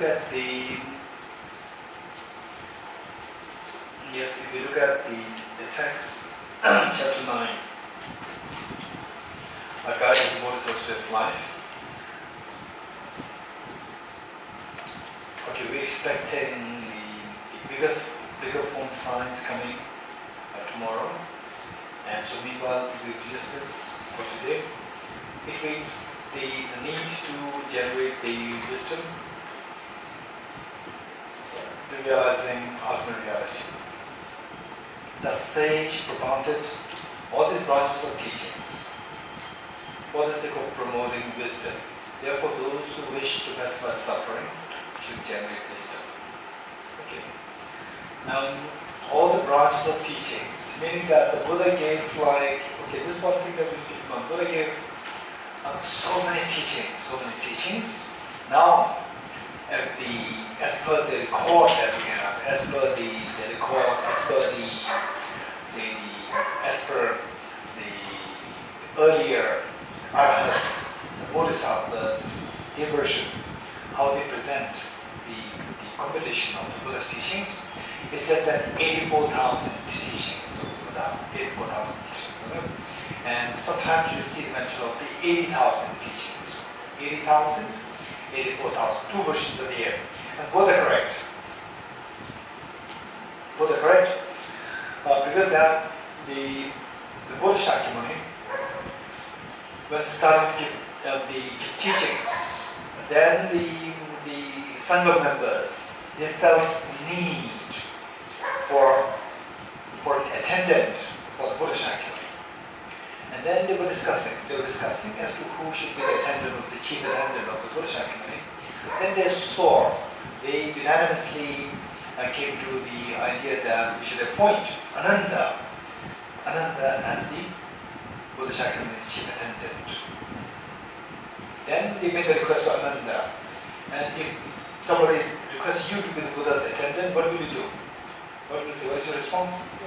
look at the if you look at the text, chapter 9, A Guide to the Bodhisattva Life. Okay, we're expecting the bigger form signs coming tomorrow, and so meanwhile we'll use this for today. It means the need to generate the wisdom, the realizing ultimate reality. The sage propounded all these branches of teachings for the sake of promoting wisdom. Therefore, those who wish to pacify suffering should generate wisdom. Okay. All the branches of teachings, meaning that the Buddha gave this is one thing that we keep on. Buddha gave so many teachings. Now, as per the record that we have, as per the earlier Arhats, the Bodhisattvas, their version, how they present the compilation of the Buddha's teachings, it says that 84,000 teachings of Buddha, 84,000 teachings. Right? And sometimes you see the mention of the 80,000 teachings. 80,000, 84,000, two versions of the year. And both are correct. Both are correct. Because that the Buddha Shakyamuni, when started to give the teachings, then the Sangha members, they felt need for an attendant for the Buddha Shakyamuni. And then they were discussing as to who should be the attendant of the chief attendant of the Buddha Shakyamuni. Then they unanimously came to the idea that we should appoint Ananda as the Buddha Shakyamuni's chief attendant. Then they made the request to Ananda. And if somebody requests you to be the Buddha's attendant, what will you do? What will you say? What is your response?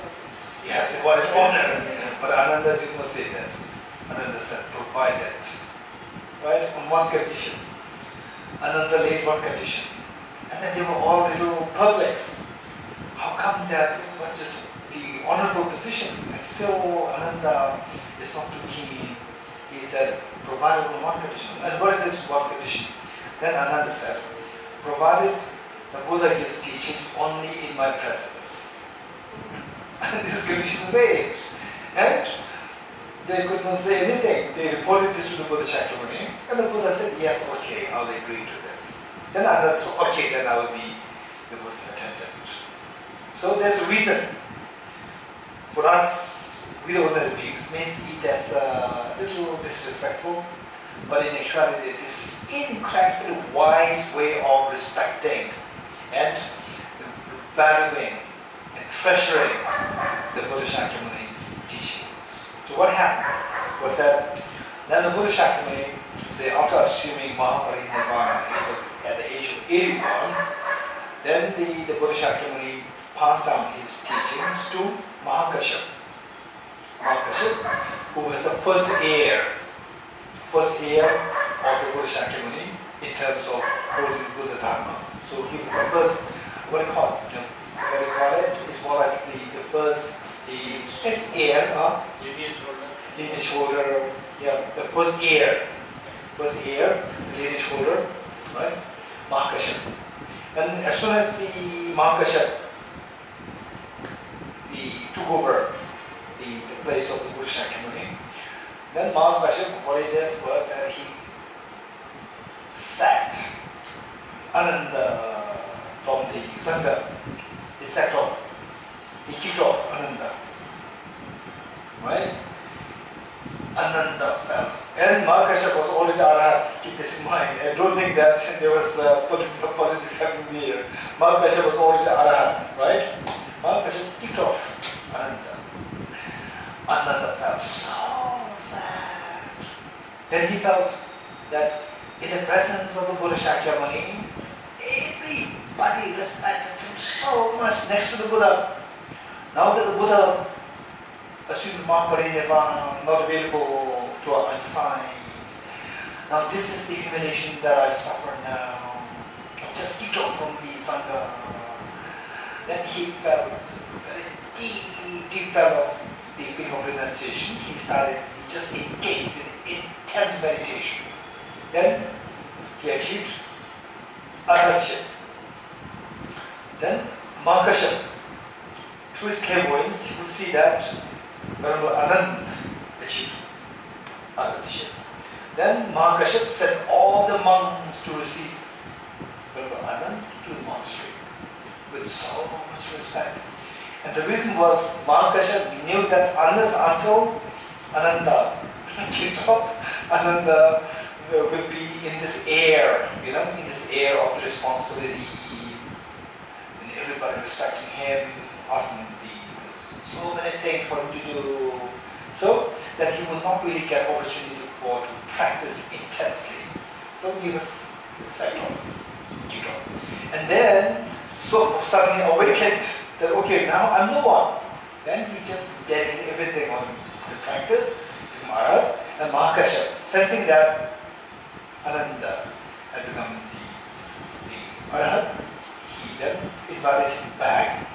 Yes, what an honor. But Ananda did not say this. Ananda said, provided. Right? On one condition. Ananda laid one condition. And then they were all little perplexed. How come that the honorable position, and still Ananda is not too keen? He said, provided on one condition. And what is this one condition? Then Ananda said, provided the Buddha gives teachings only in my presence. This is condition made. And they could not say anything. They reported this to the Buddha Shakyamuni, and the Buddha said, yes, okay, I'll agree to this. Then Ananda said, okay, then I will be the Buddha's attendant. So there's a reason. For us, we the ordinary beings may see it as a little disrespectful, but in actuality, this is incredibly wise way of respecting and valuing and treasuring the Buddha Shakyamuni's teachings. So what happened was that then the Buddha Shakyamuni, after assuming Mahaparinirvana at the age of 81, then the Buddha Shakyamuni passed down his teachings to Mahakashyap. Who was the first heir of the Buddha Shakyamuni in terms of holding Buddha Dharma. So he was the first, what do you call it? It's more like the first heir, lineage holder, yeah, the first heir, lineage holder, right? Mahakashyap. And as soon as the Mahakashyap took over the place of the Buddha Shakyamuni, then Mahakashyap, what he did was that he sacked Ananda from the Sangha. He sacked off. He kicked off Ananda. Right? Ananda fell. And Mahakashyap was already Arhat. Keep this in mind. I don't think that there was politics happening there. Mahakashyap was already Arhat. Right? Mahakashyap kicked off Ananda. Ananda felt so sad. Then he felt that in the presence of the Buddha Shakyamuni, everybody respected him so much next to the Buddha. Now that the Buddha assumed Mahaparinirvana, not available to our side, now this is the humiliation that I suffer now. just detour from the Sangha. Then he felt very deep well of the feeling of renunciation. He just engaged in intense meditation. Then he achieved arhatship. Then Mahakashap. Through his clairvoyance, he could see that Venerable Anand achieved arhatship. Then Mahakashap sent all the monks to receive Venerable Anand to the monastery with so much respect. And the reason was Mahakashap knew that unless until Ananda kicked off, Ananda will be in this air, in this air of the responsibility, and everybody respecting him, asking so many things for him to do, so that he will not really get opportunity to practice intensely. So he was set off. And then, so suddenly awakened that, okay, now I'm the one. Then he just dedicated everything on the practice, became Arhat, and Mahakashap, sensing that Ananda had become the Arhat, he then invited him back.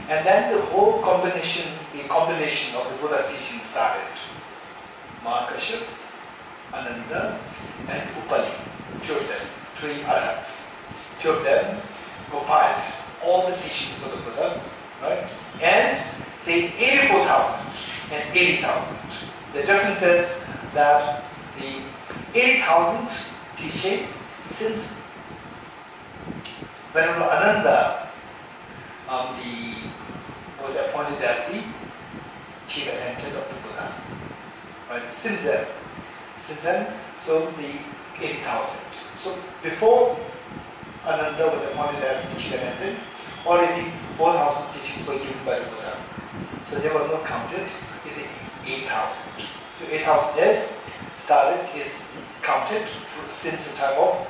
And then the whole combination of the Buddha's teaching started. Mahakashap, Ananda, and Upali, two of them, three Arhats. Two of them compiled all the teachings of the Buddha, right? And say 84,000 and 80,000. The difference is that the 80,000 teaching, since Venerable Ananda was appointed as the chief attendant of the Buddha, right? Since then, so the 80,000. So before Ananda was appointed as the chief attendant, already 4,000 teachings were given by the Buddha. So they were not counted in the 8,000. So 8,000 is counted since the time of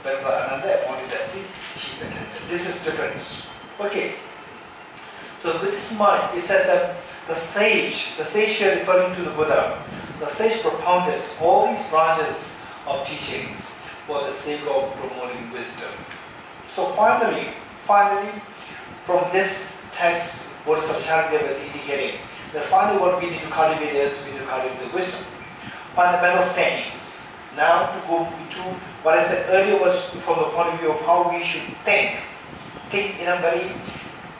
Venerable Ananda appointed as the chief attendant. This is difference. Okay. So with this in mind, it says that the sage here referring to the Buddha, the sage propounded all these branches of teachings for the sake of promoting wisdom. So finally, from this text, Bodhisattva Shantideva is indicating that finally what we need to cultivate is we need to cultivate the wisdom, fundamental standings. Now to go into what I said earlier was from the point of view of how we should think in a very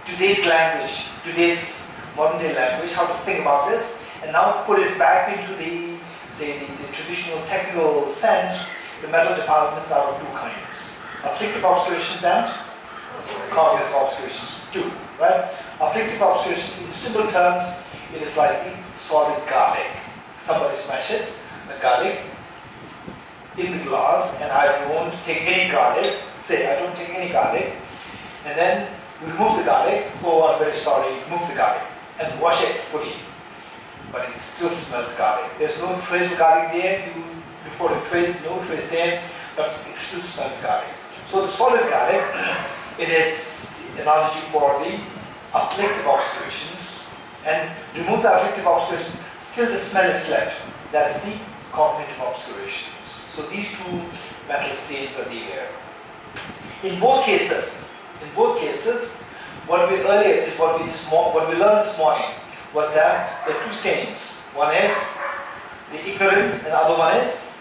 today's language, today's modern day language, how to think about this, and now put it back into the traditional technical sense. The mental developments are of two kinds: afflictive obscurations and cognitive obscurations too, right? Afflictive obscurations, in simple terms, it is like solid garlic. Somebody smashes the garlic in the glass, and I don't take any garlic, and then you remove the garlic. Oh, I'm very sorry, remove the garlic and wash it fully. But it still smells garlic. There's no trace of garlic there. Before the trace, no trace there, but it still smells garlic. So the solid garlic, it is analogy for the afflictive obscurations. And remove the afflictive obscurations, still the smell is left. That is the cognitive obscurations. So these two mental states are there. In both cases, what we learned this morning was that there are two stains. One is the ignorance, and the other one is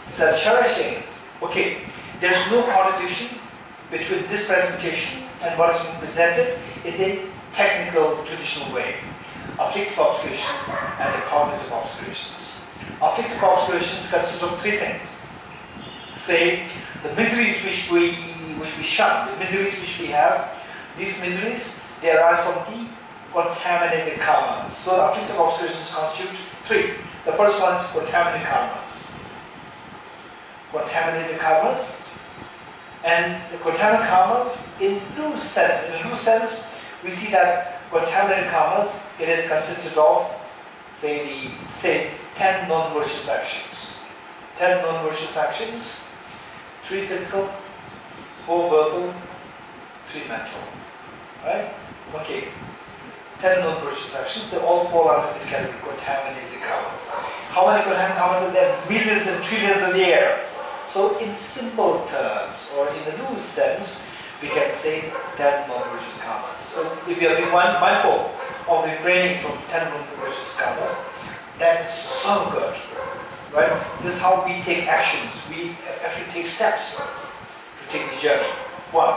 self-cherishing. Okay, there's no contradiction between this presentation and what is being presented in the technical, traditional way. Afflictive obscurations and the cognitive obscurations. Afflictive obscurations consist of three things. Say, the miseries which we shun, the miseries which we have, these miseries, they arise from the contaminated karmas. So the afflictive obscurations constitute three. The first one is contaminated karmas. Contaminated karmas. And the contaminated karmas, in loose sense, we see that contaminated karmas, it is consisted of, say 10 non-virtuous actions. 10 non-virtuous actions, 3 physical, 4 verbal, 3 mental. Right? Okay. 10 non-virtuous actions, they all fall under this category, contaminated karmas. How many contaminated karmas are there? Millions and trillions are there. So in simple terms, or in a loose sense, we can say 10 non-religious karmas. So if you are being mindful of refraining from 10 non-religious karmas, that is so good, right? This is how we take actions. We actually take steps to take the journey. One.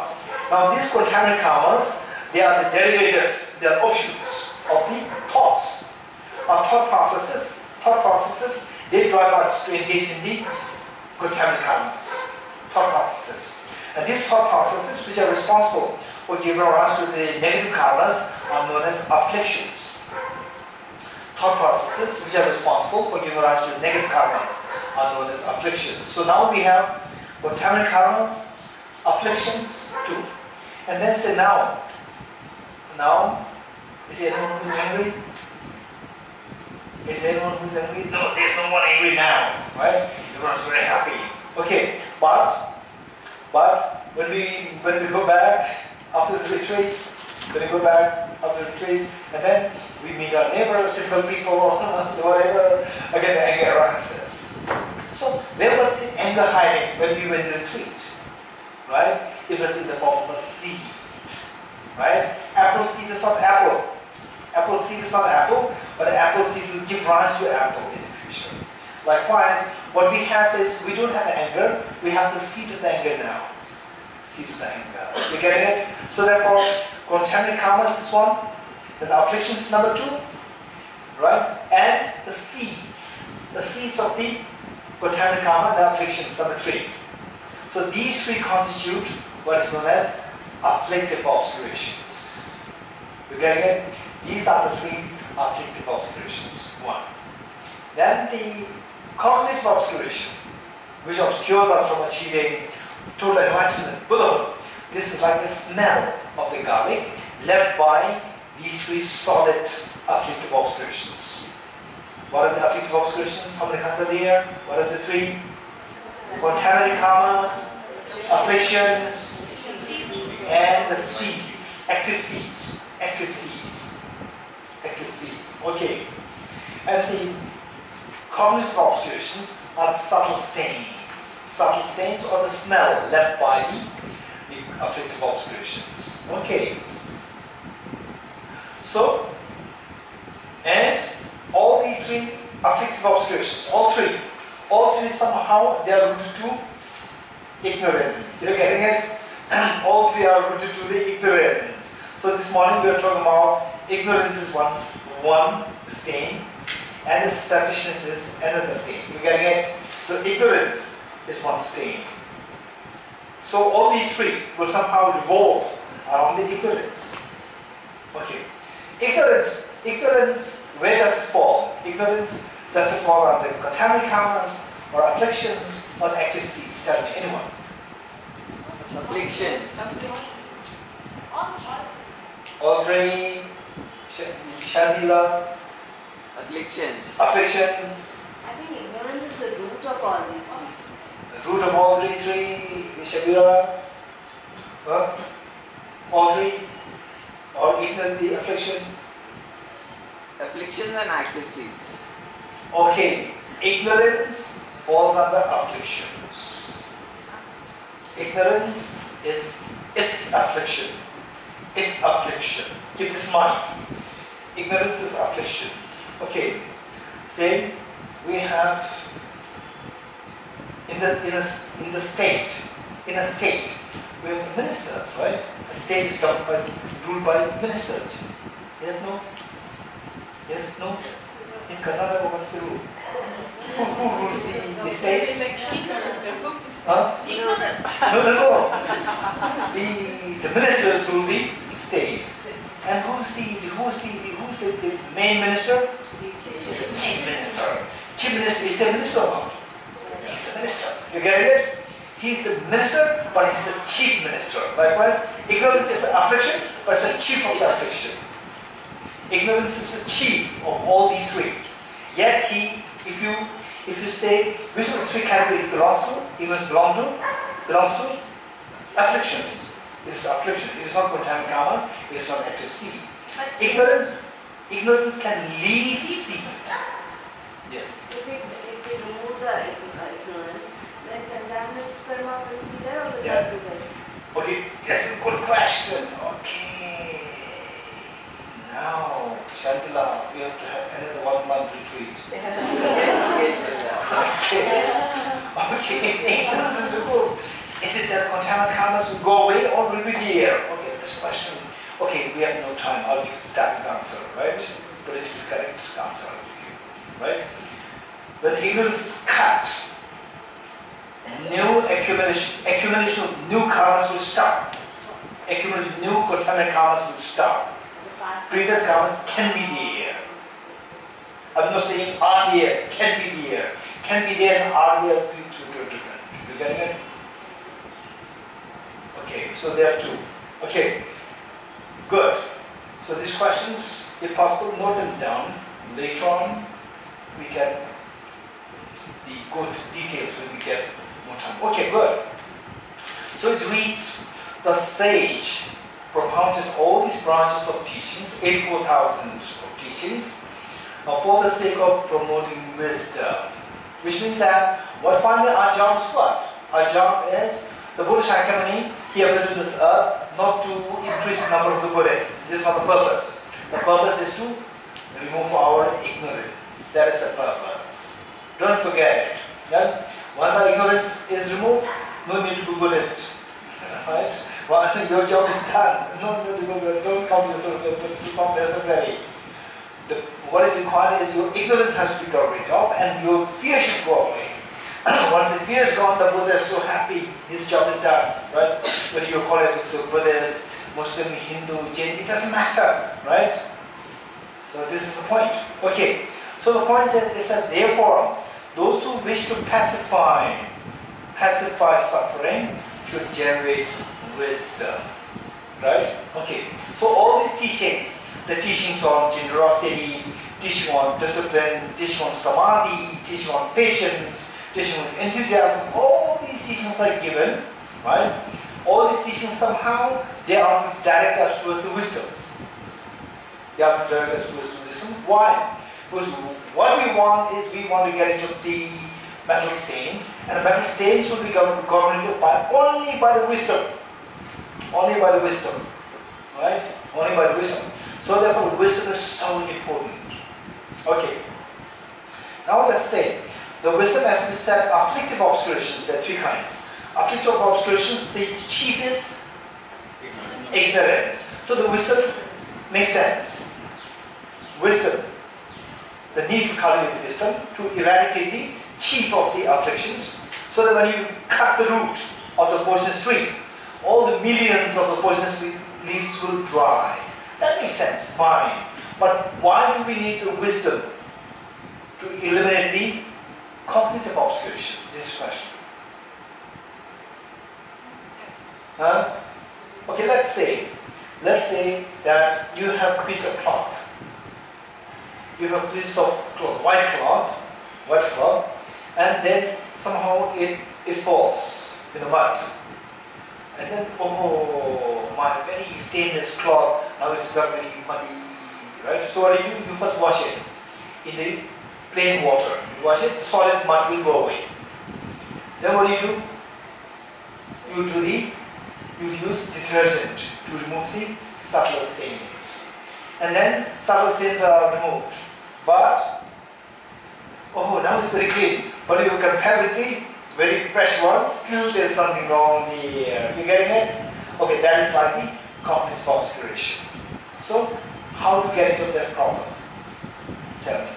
Now these contaminant karmas, they are the derivatives, they are offshoots of the thoughts. Our thought processes, they drive us to engage in the contaminant karmas, thought processes. And these thought processes, which are responsible for giving rise to the negative karmas, are known as afflictions. Thought processes, which are responsible for giving rise to negative karmas, are known as afflictions. So now we have contaminant karmas, afflictions, too. And then say now, is there anyone who's angry? Is there anyone who's angry? No, there's no one angry now, right? Everyone's very happy. Okay, but when we go back after the retreat, and then we meet our neighbors, difficult people, so whatever, again the anger arises. So where was the anger hiding when we were in the retreat? Right? It was in the form of a seed. Right? Apple seed is not apple. Apple seed is not apple, but an apple seed will give rise to apple in the future. Likewise, what we have is, we don't have the anger, we have the seed of the anger now. Seed of the anger. You getting it? So therefore, contaminant karmas is one, then the afflictions is number 2, right? And the seeds of the contaminant karma, the afflictions, number 3. So these 3 constitute what is known as afflictive obscurations. You getting it? These are the 3 afflictive obscurations. 1. Then the cognitive obscuration, which obscures us from achieving total enlightenment, Buddhahood. This is like the smell of the garlic left by these 3 solid afflictive obscurations. What are the afflictive obscurations? How many kinds are there? What are the 3? Contaminated karmas, afflictions, and the seeds, active seeds. Okay. And the cognitive obscurations are the subtle stains or the smell left by the afflictive obscurations. Okay. So, and all these 3 afflictive obscurations, all three somehow they are rooted to ignorance. You're getting it? All 3 are rooted to the ignorance. So this morning we are talking about ignorance is one stain, and the selfishness is another stain. You getting it? So ignorance is one stain. So all these 3 will somehow revolve around the ignorance. Okay. Ignorance, where does it fall? Ignorance, does it fall under contaminant karmas, or afflictions, or the active seeds? Tell me, anyone. Afflictions. All 3. Shantideva. Afflictions. I think ignorance is the root of all these 3. The root of all these 3, Shabira. All 3. All ignorant, the affliction. Afflictions and active seeds. Okay. Ignorance falls under afflictions. Ignorance is affliction. Keep this in mind. Ignorance is affliction. Okay. Say we have in a state we have the ministers, right? The state is ruled by ministers. Yes, no? Yes, no? Yes. In Karnataka, what's the rule? Who rules the state? Huh? Ignorance. No. The ministers rule the state. And who's the main minister? Chief minister. Chief minister is a minister or not? He's a minister. You get it? He's the minister, but he's the chief minister. Likewise, ignorance is an affliction, but it's the chief of the affliction. Ignorance is the chief of all these 3. Yet if you say which of the 3 categories it belongs to, ignorance belongs to affliction. This is affliction. It is not contaminant karma. It is not active seed. Ignorance can leave seed. Yes. If we remove the ignorance, then contaminant if the ignorance is removed, is it that contaminant karmas will go away or will be there? Okay, this question. Okay, we have no time. I'll give that answer, right? Politically correct answer I'll give you, right? When ignorance is cut, new accumulation of new karmas will stop. Accumulation of new contaminant karmas will stop. Previous karmas can be there. I'm not saying are there, can be there. Can be there and are there, two different. You getting it? Okay, so there are two. Okay, good. So these questions, if possible, note them down. Later on, we can go to details when we get more time. Okay, good. So it reads, the sage propounded all these branches of teachings, 84,000 of teachings, for the sake of promoting wisdom. Which means that, what finally our job is what? Our job is, the Buddha Shakyamuni, he appeared on this earth not to increase the number of the Buddhists. This is not the purpose. The purpose is to remove our ignorance. That is the purpose. Don't forget it. Then, once our ignorance is removed, no need to be Buddhist. Right? Well, your job is done. Don't count yourself, it's not necessary. What is required is your ignorance has to be got rid of and your fear should go away. Once the fear is gone, the Buddha is so happy, his job is done, right? Whether you call it Buddhist, Muslim, Hindu, Jain, it doesn't matter, right? So this is the point. Okay, so the point is, it says, therefore, those who wish to pacify suffering should generate wisdom, right? Okay, so all these teachings, the teachings on generosity, teaching on discipline, teaching on samadhi, teaching on patience, teaching on enthusiasm, all these teachings are given, right? All these teachings somehow, they are to direct us towards the wisdom. They are to direct us towards the wisdom. Why? Because what we want is, we want to get into the metal stains, and the metal stains will be gotten into only by the wisdom. Only by the wisdom, right? Only by the wisdom. So therefore, wisdom is so important. Okay. Now let's say, the wisdom has been said, afflictive obscurations, there are three kinds. Afflictive obscurations, the chief is ignorance. So the wisdom makes sense. Wisdom, the need to cultivate wisdom to eradicate the chief of the afflictions, so that when you cut the root of the poisonous tree, all the millions of the poisonous leaves will dry. That makes sense, fine. But why do we need the wisdom to eliminate the cognitive obscuration? This question. Okay, let's say that you have a piece of cloth. You have a piece of cloth, white cloth, and then somehow it falls in the mud. And then, oh, my very stainless cloth, now it's got very muddy, right? So what do? You first wash it in the plain water. You wash it, the solid mud will go away. Then what do? You use detergent to remove the subtle stains. And then subtle stains are removed. But, oh, now it's very clean. But if you compare with the very fresh one, still there's something wrong here. You getting it? Okay, that is like the cognitive obscuration. So, how to get into that problem? Tell me.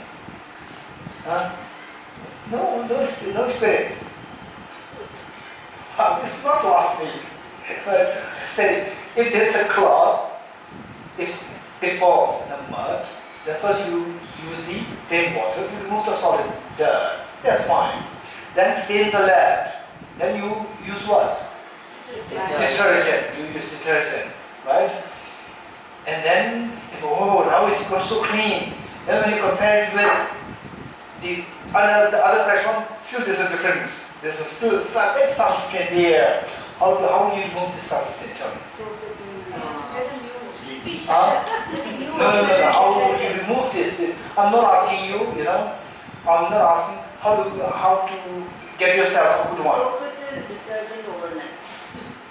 No experience. This is not last week. But say, if there's a cloth, if it falls in the mud, then first you use the plain water to remove the solid dirt. That's fine. Then stains are left. Then you use what? Detergent. You use detergent, right? And then, oh, now it's got so clean. Then when you compare it with the other fresh one, still there's a difference. There's still some stain there. How will you remove this subtle stain? Tell me. No. How would you remove this? I'm not asking you, I'm not asking how to get yourself a good one. Soak it in detergent overnight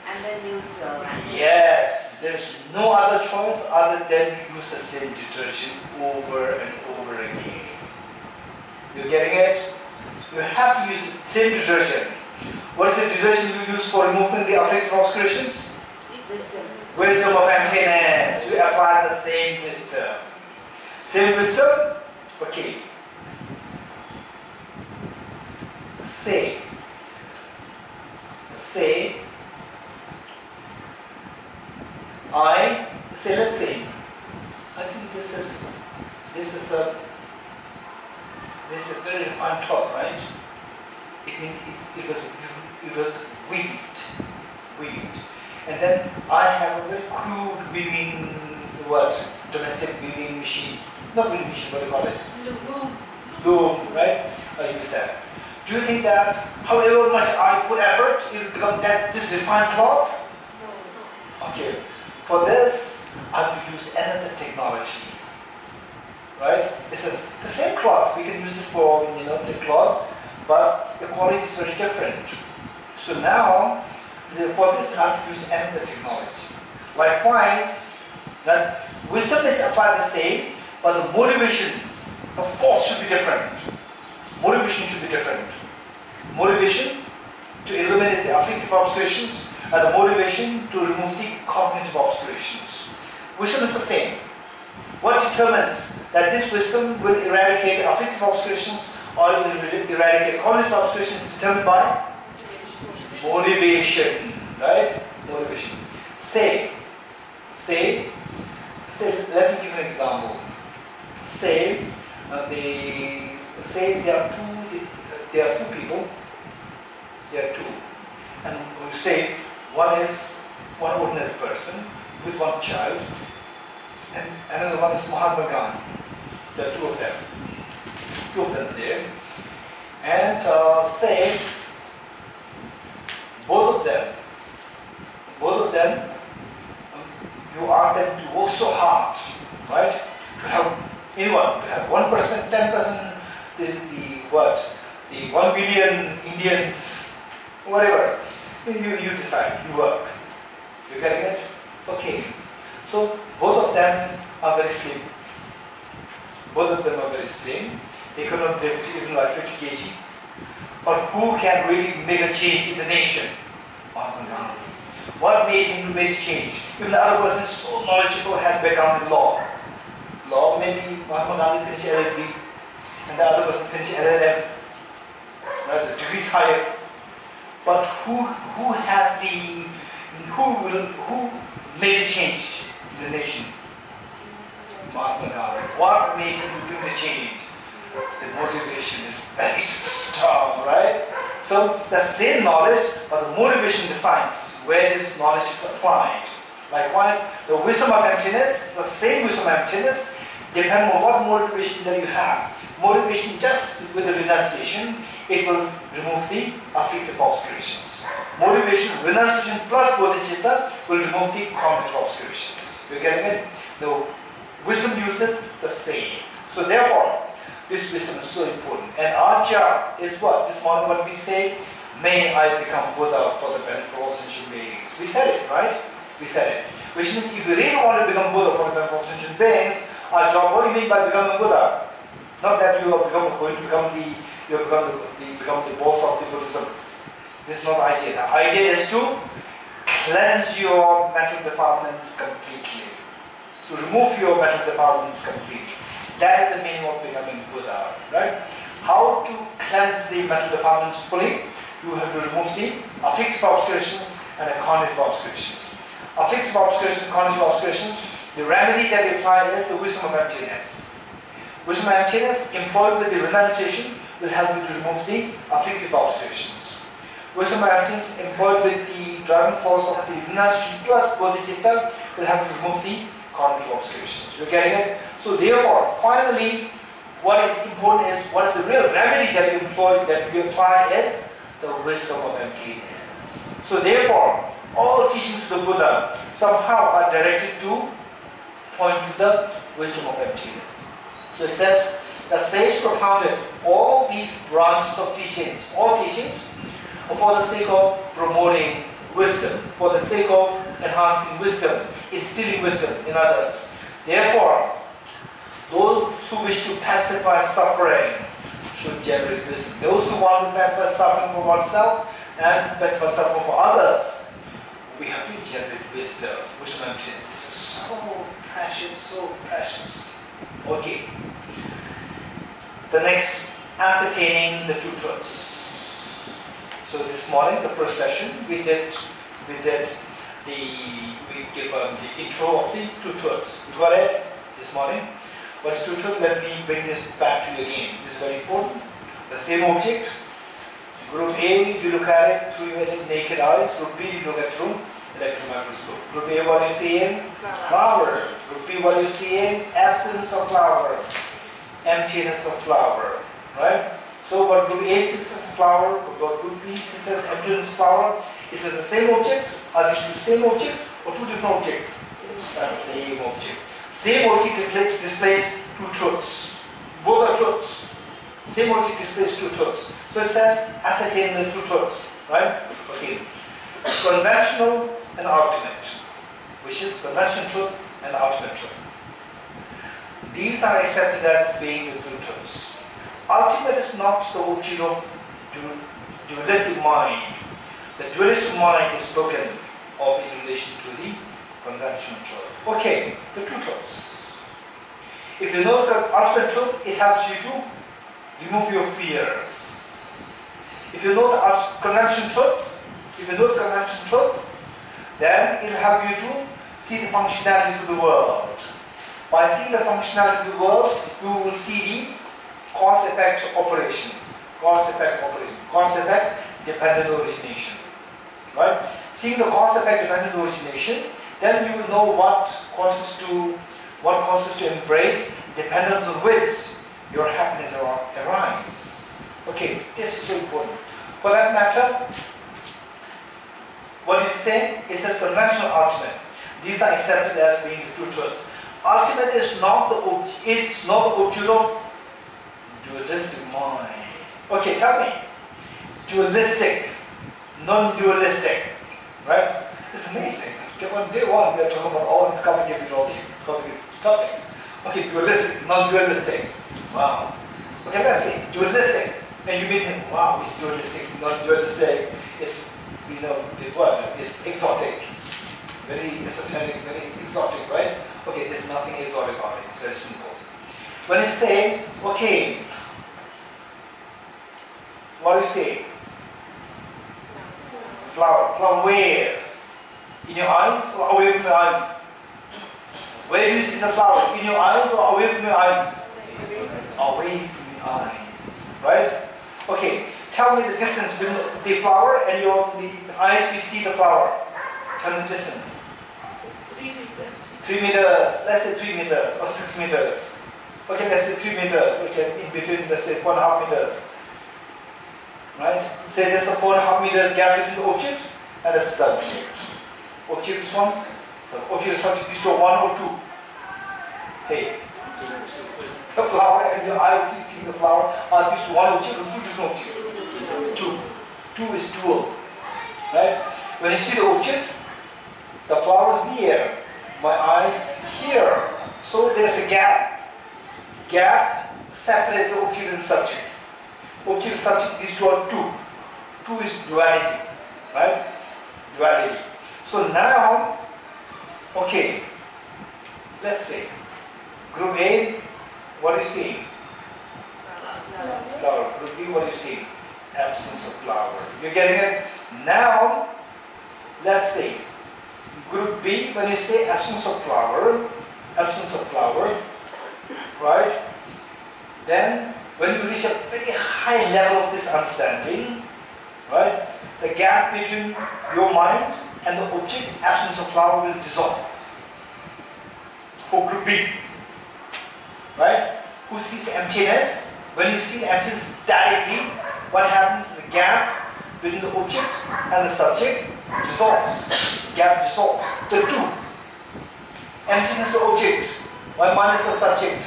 and then use Yes, there's no other choice other than to use the same detergent over and over again. You're getting it? You have to use the same detergent. What is the duration you use for removing the afflictive obscurations? Wisdom. Wisdom of emptiness. You apply the same wisdom. Same wisdom? Okay. Say, let's say, I think this is a very refined thought, right? It means it was weaved. And then I have a very crude weaving, domestic weaving machine. Not weaving machine, what do you call it? Loom, right? I use that. Do you think that however much I put effort, it will become this refined cloth? No. Okay. For this, I have to use another technology. Right? It's the same cloth. We can use it for the cloth, but the quality is very different. So now, for this, I have to use another technology. Likewise, that wisdom is applied the same, but the motivation, the force should be different. Motivation should be different. Motivation to eliminate the afflictive obscurations and the motivation to remove the cognitive obscurations. Wisdom is the same. What determines that this wisdom will eradicate afflictive obscurations or eradicate cognitive obscurations is determined by motivation, right? Motivation. Say, let me give an example. Say there are two people. There are two, and we say one is one ordinary person with one child, and another one is Mahatma Gandhi. There are two of them there, and say both of them, you ask them to work so hard, right? To help anyone, to have 1%, 10%, the 1 billion Indians, whatever, you decide, you work. You getting it? Okay. So both of them are very slim. They cannot lift even like 50 kg. But who can really make a change in the nation? Mahatma Gandhi. What made him to make a change? Even the other person is so knowledgeable, has background in law. Maybe Mahatma Gandhi finished LLB, and the other person finished LLM. Right, the degree is higher. But who made a change in the nation? Mahatma Gandhi. What made him to do the change? The motivation is very strong, right? So the same knowledge, but the motivation decides where this knowledge is applied. Likewise, the wisdom of emptiness, the same wisdom of emptiness, depends on what motivation that you have. Motivation just with the renunciation, it will remove the afflictive obscurations. Motivation, renunciation plus bodhicitta will remove the cognitive obscurations. You getting it? The wisdom uses the same. So therefore, this wisdom is so important. And our job is what? This morning what we say, may I become Buddha for the benefit of all sentient beings. We said it, right? We said it. Which means if you really want to become Buddha for the benefit of all sentient beings, our job, what do you mean by becoming Buddha? Not that you are going to become the boss of the Buddhism. This is not the idea. The idea is to cleanse your mental defilements completely. To remove your mental defilements completely. That is the meaning of becoming Buddha, right? How to cleanse the mental defilements fully? You have to remove the afflictive obscurations and the cognitive obscurations. Afflictive obscurations, cognitive obscurations, the remedy that we apply is the wisdom of emptiness. Wisdom of emptiness employed with the renunciation will help you to remove the afflictive obscurations. Wisdom of emptiness employed with the driving force of the renunciation plus bodhicitta will help you to remove the cognitive obscurations. You're getting it? So therefore, finally, what is important is, what is the real remedy that you employ, that you apply is the wisdom of emptiness. So therefore, all teachings of the Buddha somehow are directed to point to the wisdom of emptiness. So it says, the sage propounded all these branches of teachings, all teachings, for the sake of promoting wisdom, for the sake of enhancing wisdom, instilling wisdom in others. Therefore, those who wish to pacify suffering should generate wisdom. Those who want to pacify suffering for oneself and best for self for others, we have to generate wisdom, which means this is so precious, so precious. Okay. The next, ascertaining the two truths. So this morning, the first session, we give the intro of the two truths. You got it this morning? What's two truths? Let me bring this back to you again. This is very important. The same object. Group A, you look at it through your naked eyes. Group B, you look at through electron microscope. Group A, what are you seeing? Flower. Group B, what are you seeing? Absence of flower. Emptiness of flower. Right? So what group A sees as flower, what group B sees as emptiness of flower, is it the same object? Are these two the same object or two different objects? Same object. Same object displays two truths. Both are truths. Same object displays two truths. So it says ascertain the two truths. Right? Okay. Conventional and ultimate, which is conventional truth and ultimate truth. These are accepted as being the two truths. Ultimate is not the object of dualistic mind. The dualistic mind is spoken of in relation to the conventional truth. Okay, the two truths. If you know the ultimate truth, it helps you to remove your fears. If you know the conventional truth, then it will help you to see the functionality of the world. By seeing the functionality of the world, you will see the cause-effect operation. Cause-effect dependent origination. Right? Seeing the cause-effect dependent origination, then you will know what causes to embrace, dependence on which your happiness arises. Okay, this is so important. For that matter, what is saying? It says conventional ultimate. These are accepted as being the true truths. Ultimate is not the object. It's not the object of dualistic mind. Okay, tell me. Dualistic, non-dualistic, right? It's amazing. On day one, we are talking about all these complicated topics. Okay, dualistic, non-dualistic. Wow. Okay, let's see. Dualistic. And you meet him. Wow, it's dualistic, non-dualistic. It's, you know, it's exotic. Very esoteric, very exotic, right? Okay, there's nothing exotic about it. It's very simple. When you say, okay, what do you say? Flower. Flower where? In your eyes or away from your eyes? Where do you see the flower? In your eyes or away from your eyes? Away from your eyes. Right? Okay, tell me the distance between the flower and the eyes we see the flower. Tell me the distance. 3 meters. 3 meters. Let's say 3 meters or 6 meters. Okay, let's say 3 meters. Okay, in between, let's say 4.5 meters. Right? Say there's a 4.5 meters gap between the object and the subject. Object is 1. So object and subject is 1 or 2. Hey. The flower and your eyes, you see the flower, are these 1 object or 2 different objects? 2. 2 is dual. Right? When you see the object, the flower is here. My eyes here. So there's a gap. Gap separates the object and subject. Object and subject, these two are 2. 2 is duality. Right? Duality. So now, okay, let's say, group A, what are you seeing? Flower. Group B, what are you seeing? Absence of flower. You're getting it? Now, let's say, group B, when you say absence of flower, right? Then, when you reach a very high level of this understanding, right? The gap between your mind and the object, absence of flower, will dissolve. For group B, right? Who sees emptiness? When you see the emptiness directly, what happens? The gap between the object and the subject dissolves. Gap dissolves. The two. Emptiness is the object. My mind is the subject.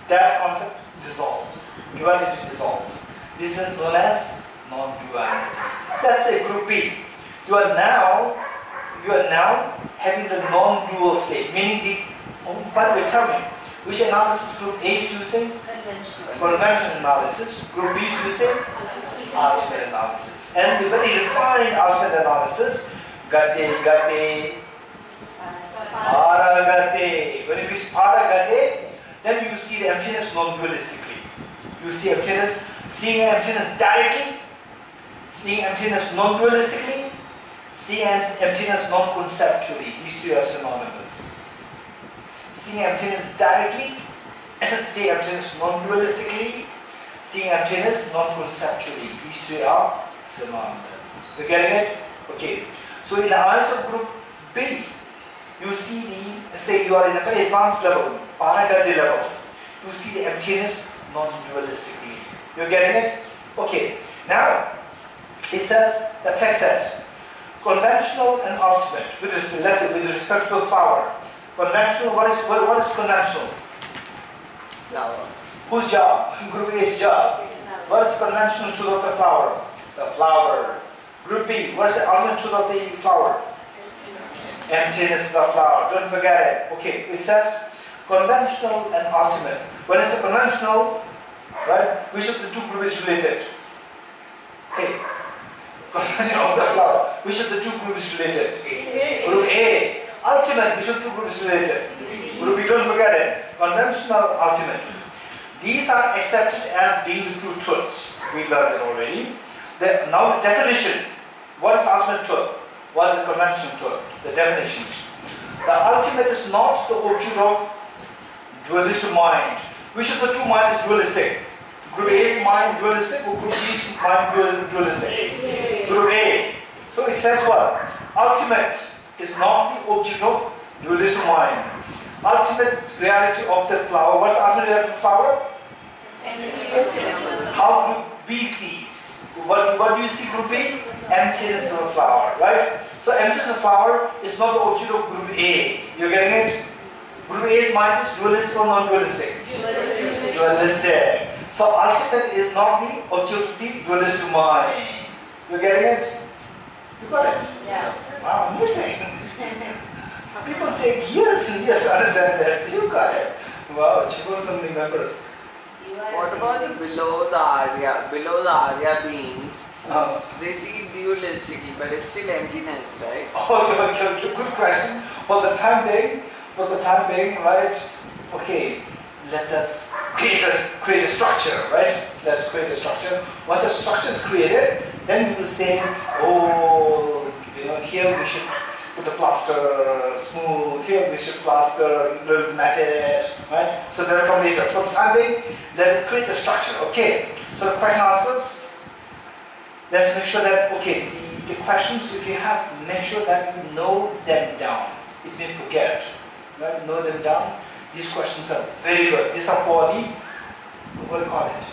That concept dissolves. Duality dissolves. This is known as non-duality. Let's say group B. You are now having the non-dual state, meaning the. Oh, by the way, tell me, which analysis group A is using? Conventional. Conventional analysis. Group B is using ultimate analysis. And the very refined ultimate analysis, gate, paragate. When you reach paragate, then you see the emptiness non-dualistically. You see emptiness, seeing emptiness directly, seeing emptiness non-dualistically, seeing emptiness non-conceptually. These two are synonymous. Seeing emptiness directly, seeing emptiness non-dualistically, seeing emptiness non-conceptually. These three are synonymous. You getting it? Okay. So in the eyes of group B, you see the, say you are in a very advanced level, Paragati level, you see the emptiness non-dualistically. You're getting it? Okay. Now, it says, the text says, conventional and ultimate, with respect to the flower. Conventional, what is conventional? Flower. Whose job? Group A's job. What is conventional truth of the flower? The flower. Group B, what is the ultimate truth of the flower? Emptiness of the flower. Don't forget it. Okay, it says conventional and ultimate. When it's a conventional, right, which of the two groups is related? Okay. Conventional of the flower. Which of the two groups is related? A. Group A. Ultimate, which of the two groups is related? Group B, don't forget it. Conventional, ultimate. These are accepted as being the two truths. We learned it already. Now the definition. What is ultimate truth? What is the conventional truth? The definition. The ultimate is not the object of dualistic mind. Which of the two mind is dualistic? Group A's mind dualistic or Group B's mind dualistic? Group A. So it says what? Ultimate is not the object of dualistic mind. Ultimate reality of the flower. What's the ultimate reality of the flower? How Group B sees. What do you see, Group B? Emptiness of the flower, right? So emptiness of the flower is not the object of Group A. You're getting it? Group A's mind is dualistic or non-dualistic? Dualistic. Dualistic. So ultimate is not the object of the dualistic mind. You're getting it? You got it? Yeah. Wow, amazing. People take years and years to understand that. You got it. Wow, Chibosan remembers. What about the below the Arya beings? They see dualistically, but it's still emptiness, right? Okay. Good question. For the time being, right? Okay, let us create a structure, right? Let's create a structure. Once a structure is created, then we will say, oh, here we should put the plaster smooth, here we should plaster a little matted, right? So there are come later. For the time being, let us create a structure, okay? So the question answers, let's make sure that, okay, the questions, if you have, make sure that you know them down. It may forget, right? Know them down. These questions are very good. These are for the, what do you call it?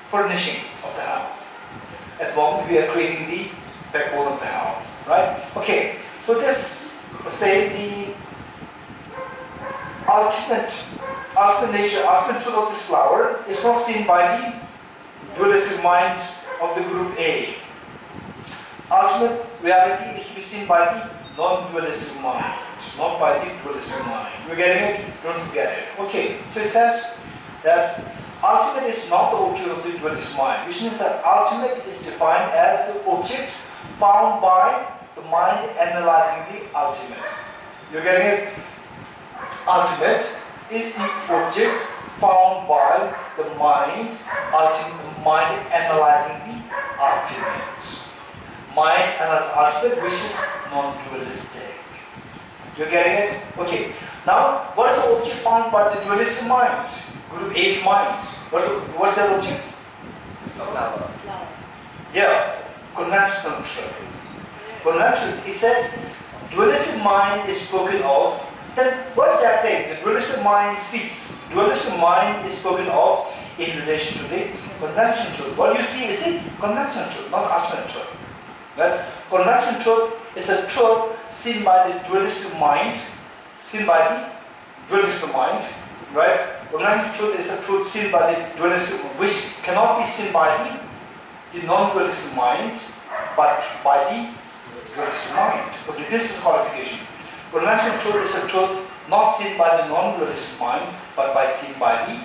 Furnishing of the house. At the moment, we are creating the backbone of the house, right? Okay. So this, say, the ultimate nature, ultimate truth of this flower is not seen by the dualistic mind of the group A. Ultimate reality is to be seen by the non-dualistic mind, not by the dualistic mind. You're getting it? Don't forget it. Okay, so it says that ultimate is not the object of the dualistic mind, which means that ultimate is defined as the object found by the mind analyzing the ultimate. You're getting it? Ultimate is the object found by the mind analyzing the ultimate. Mind analyzes ultimate, which is non-dualistic. You're getting it? Okay. Now, what is the object found by the dualistic mind? Group A's mind. What's that object? Flower. Yeah. Conventional truth. Conventional, it says dualistic mind is spoken of. Then what's that thing? The dualistic mind sees. Dualistic mind is spoken of in relation to the conventional truth. What you see is the conventional truth, not ultimate truth. Right? Conventional truth is the truth seen by the dualistic mind, right? Conventional truth is the truth seen by the dualistic, which cannot be seen by the non-dualistic mind, but by the dualistic mind. Okay, this is qualification. Conventional truth is a truth not seen by the non-dualistic mind, but seen by the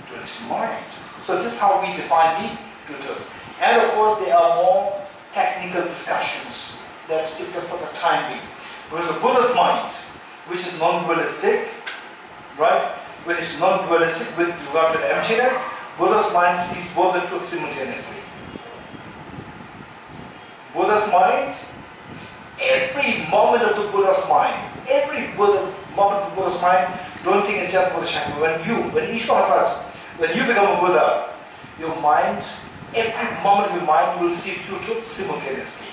dualistic mind. So this is how we define the two-thirds. And of course, there are more technical discussions that speak up for the time being. Because the Buddha's mind, which is non-dualistic, right? Which is non-dualistic with regard to the emptiness, Buddha's mind sees both the truths simultaneously. Buddha's mind, every moment of the Buddha's mind, moment of the Buddha's mind, don't think it's just Buddha Shakti. When each one of us, when you become a Buddha, your mind, every moment of your mind will see two truths simultaneously.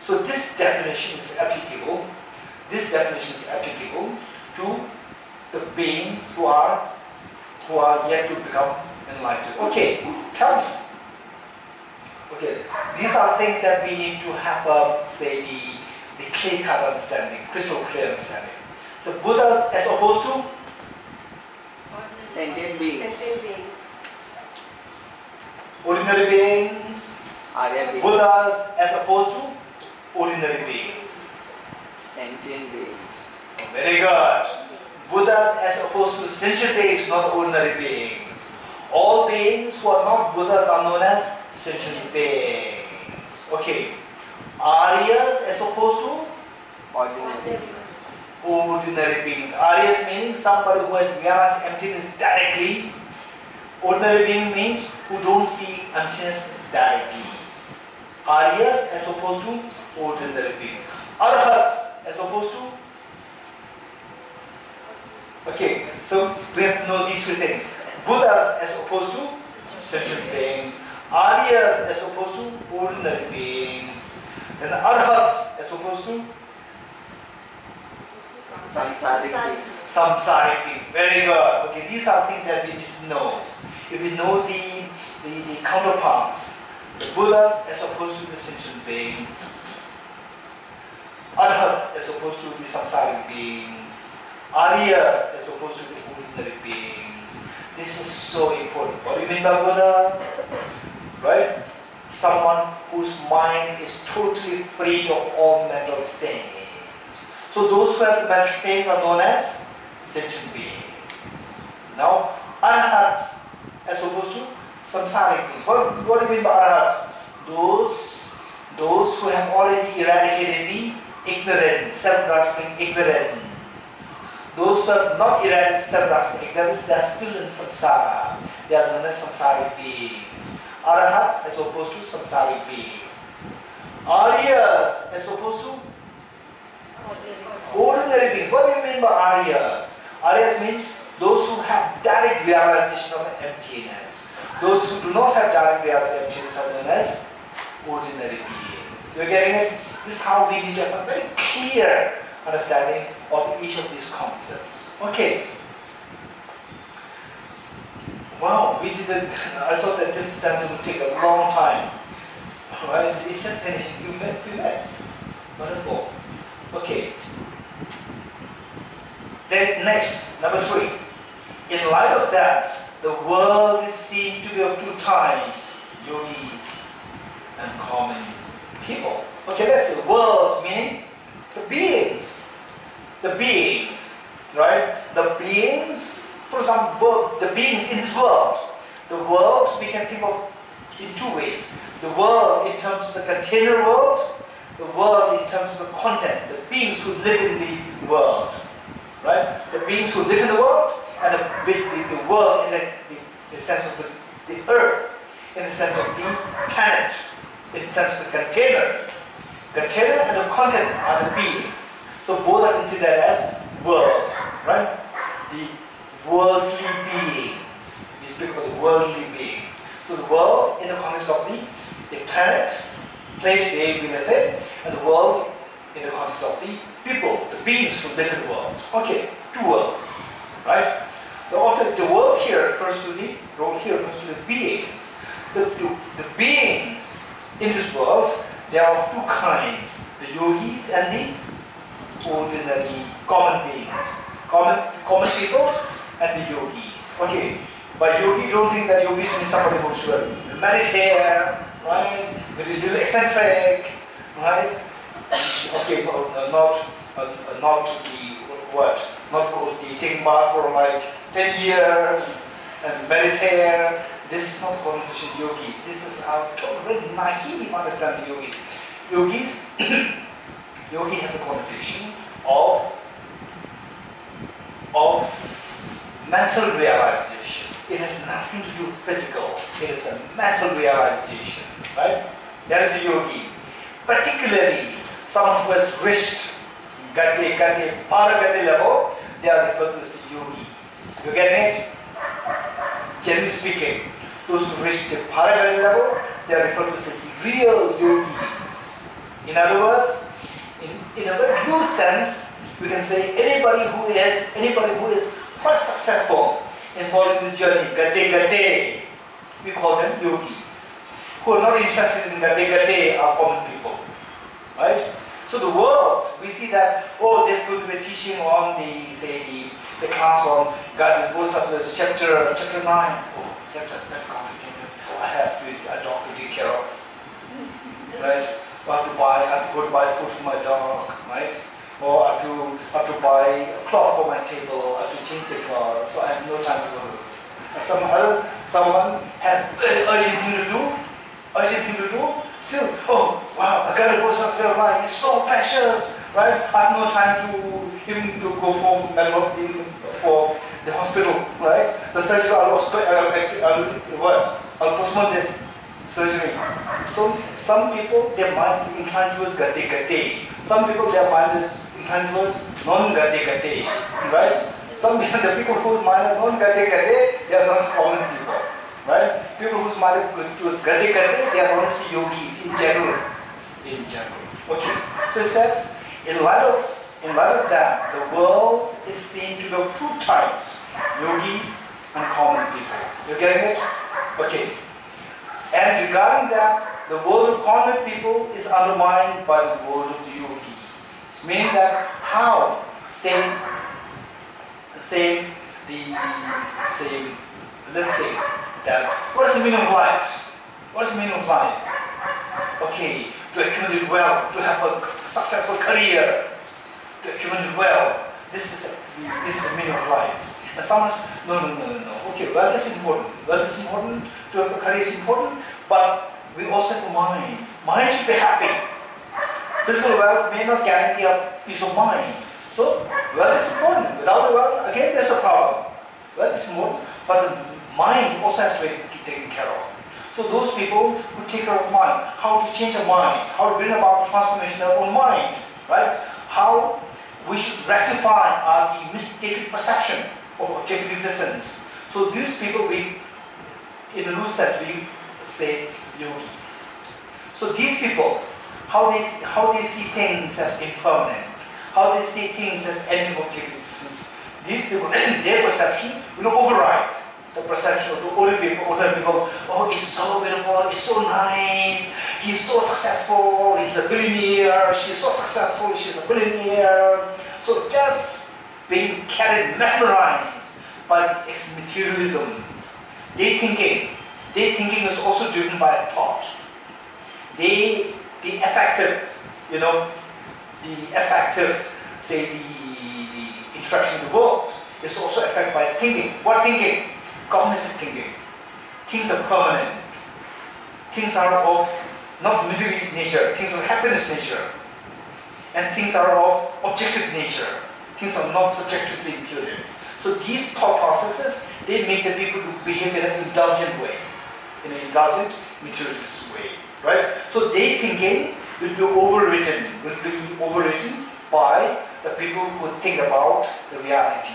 So this definition is applicable. This definition is applicable to the beings who are yet to become enlightened. Okay, tell me. Okay, these are things that we need to have, say, the clear-cut understanding, crystal clear understanding. So Buddhas as opposed to sentient beings. Ordinary beings. Arya beings. Buddhas as opposed to ordinary beings. Sentient beings. Very good. Buddhas as opposed to sentient beings, not ordinary beings. All beings who are not Buddhas are known as sentient beings. Okay. Aryas as opposed to ordinary beings. Aryas meaning somebody who has realized emptiness directly. Ordinary being means who don't see emptiness directly. Aryas as opposed to ordinary beings. Arhats as opposed to. Okay, so we have to know these three things. Buddhas as opposed to sentient beings. Aryas as opposed to ordinary beings. Then Arhats as opposed to samsaric beings. Samsaric beings. Very good. Okay, these are things that we need to know. If we know the counterparts, the Buddhas as opposed to the sentient beings, Arhats as opposed to the samsaric beings, Aryas as opposed to the ordinary beings. This is so important. What do you mean by Buddha? Right? Someone whose mind is totally freed of all mental stains. So those who have the mental stains are known as sentient beings. Now, Arhats as opposed to samsaric beings. What do you mean by Arhats? Those who have already eradicated the ignorance, self-grasping ignorance. Those who have not eradicated self-grasping ignorance, they are still in samsara. They are known as samsaric beings. Arhats as opposed to samsaric beings. Aryas as opposed to ordinary beings. What do you mean by Aryas? Aryas means those who have direct realization of emptiness. Those who do not have direct realization of emptiness are known as ordinary beings. You're getting it? This is how we need to have a very clear understanding of each of these concepts. Okay. Wow, we didn't. I thought that this stanza would take a long time. Right? It's just finished in a few minutes. Wonderful. Okay. Then next, number 3. In light of that, the world is seen to be of two types, yogis and common people. Okay, that's the world, meaning the beings. The beings, right? The beings, for example, the beings in this world. The world we can think of in two ways. The world in terms of the container world, the world in terms of the content, the beings who live in the world. Right? The beings who live in the world and the world in the sense of the earth, in the sense of the planet, in the sense of the container. Container and the content are the beings. So both are considered as world, right? The worldly beings. We speak about the worldly beings. So the world in the context of the planet, place where we live in, and the world in the context of the people, the beings who live in the world. Okay, two worlds, right? The world here refers to the beings. The beings in this world, they are of two kinds: the yogis and the ordinary common beings, common people and the yogis. Okay, by yogi, don't think that yogis means somebody who should meditate, right? That is a little eccentric, right? Okay, not the taking bath for like 10 years and meditate this is not the connotation of yogis. This is our totally naive understanding of yogis. Yogi has a connotation of mental realization. It has nothing to do with physical. It is a mental realization, right? That is a yogi. Particularly, someone who has reached Gati, Paragati level, they are referred to as the yogis. You getting it? Generally speaking, those who reach the Paragati level, they are referred to as the real yogis. In other words, in a very loose sense, we can say anybody who is quite successful in following this journey, gate, we call them yogis. Who are not interested in gate are common people, right? So the world, we see that, oh, there's going to be a teaching on the class on guided Bodhisattva, chapter 9. Oh, chapter very complicated. I have a dog to take care of, right? I have to go to buy food for my dog, right? Or I have to buy a cloth for my table, I have to change the cloth, so I have no time to go. Someone has urgent thing to do, still, oh wow, I gotta go somewhere, right? It's so precious, right? I have no time to even to go for the hospital, right? The surgery I'll postpone this surgery. So some people, their mind is inclined towards gate. Some people, their mind is inclined towards non-gate, right? Some people, the people whose mind is non-gate, they are not common people, right? People whose mind is towards gate, they are honestly yogis in general. Okay. So it says, in light of that, the world is seen to be of two types, yogis and common people. You getting it? Okay. And regarding that, the world of common people is undermined by the world of the yogis. Meaning that how, let's say that, what is the meaning of life? What is the meaning of life? Okay, to accumulate wealth, to have a successful career, to accumulate wealth. This is the meaning of life. And someone says, no. Okay, wealth is important. Wealth is important. To have a career is important. But we also have a mind. Mind should be happy. Physical wealth may not guarantee a peace of mind. So, wealth is important. Without wealth, again, there's a problem. Wealth is important, but the mind also has to be taken care of. So those people who take care of mind, how to change a mind, how to bring about transformation of our own mind, right? How we should rectify our mistaken perception of objective existence. So these people, in a loose sense, we say yogis. So these people, how they see things as impermanent, how they see things as empty of objective existence. These people, their perception will override the perception of the older people. Oh, it's so beautiful, it's so nice, he's so successful, he's a billionaire, she's so successful, she's a billionaire. So just being carried, mesmerized by materialism. Their thinking is also driven by a thought. The interaction in the world is also affected by thinking. What thinking? Cognitive thinking. Things are permanent. Things are of not misery nature, things are happiness nature. And things are of objective nature. Things are not subjectively imputed. So these thought processes, they make the people to behave in an indulgent way, in an indulgent, materialist way, right? So their thinking will be overwritten by the people who think about the reality.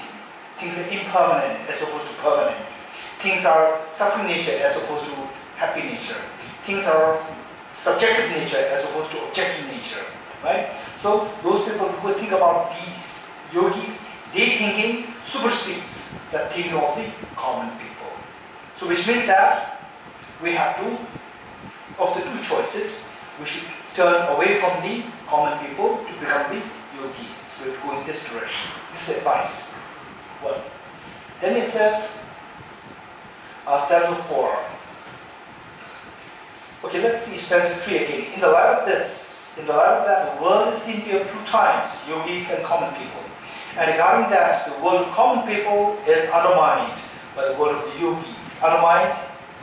Things are impermanent as opposed to permanent. Things are suffering nature as opposed to happy nature. Things are of subjective nature as opposed to objective nature, right? So those people who think about these yogis, their thinking supersedes the thinking of the common people. So which means that we have to, of the two choices, we should turn away from the common people to become the yogis. We have to go in this direction. This is advice. One. Then it says, stanza 4. Okay, let's see stanza 3 again. In the light of that, the world is seen to be of two types, yogis and common people. And regarding that, the world of common people is undermined by the world of the yogis. Undermined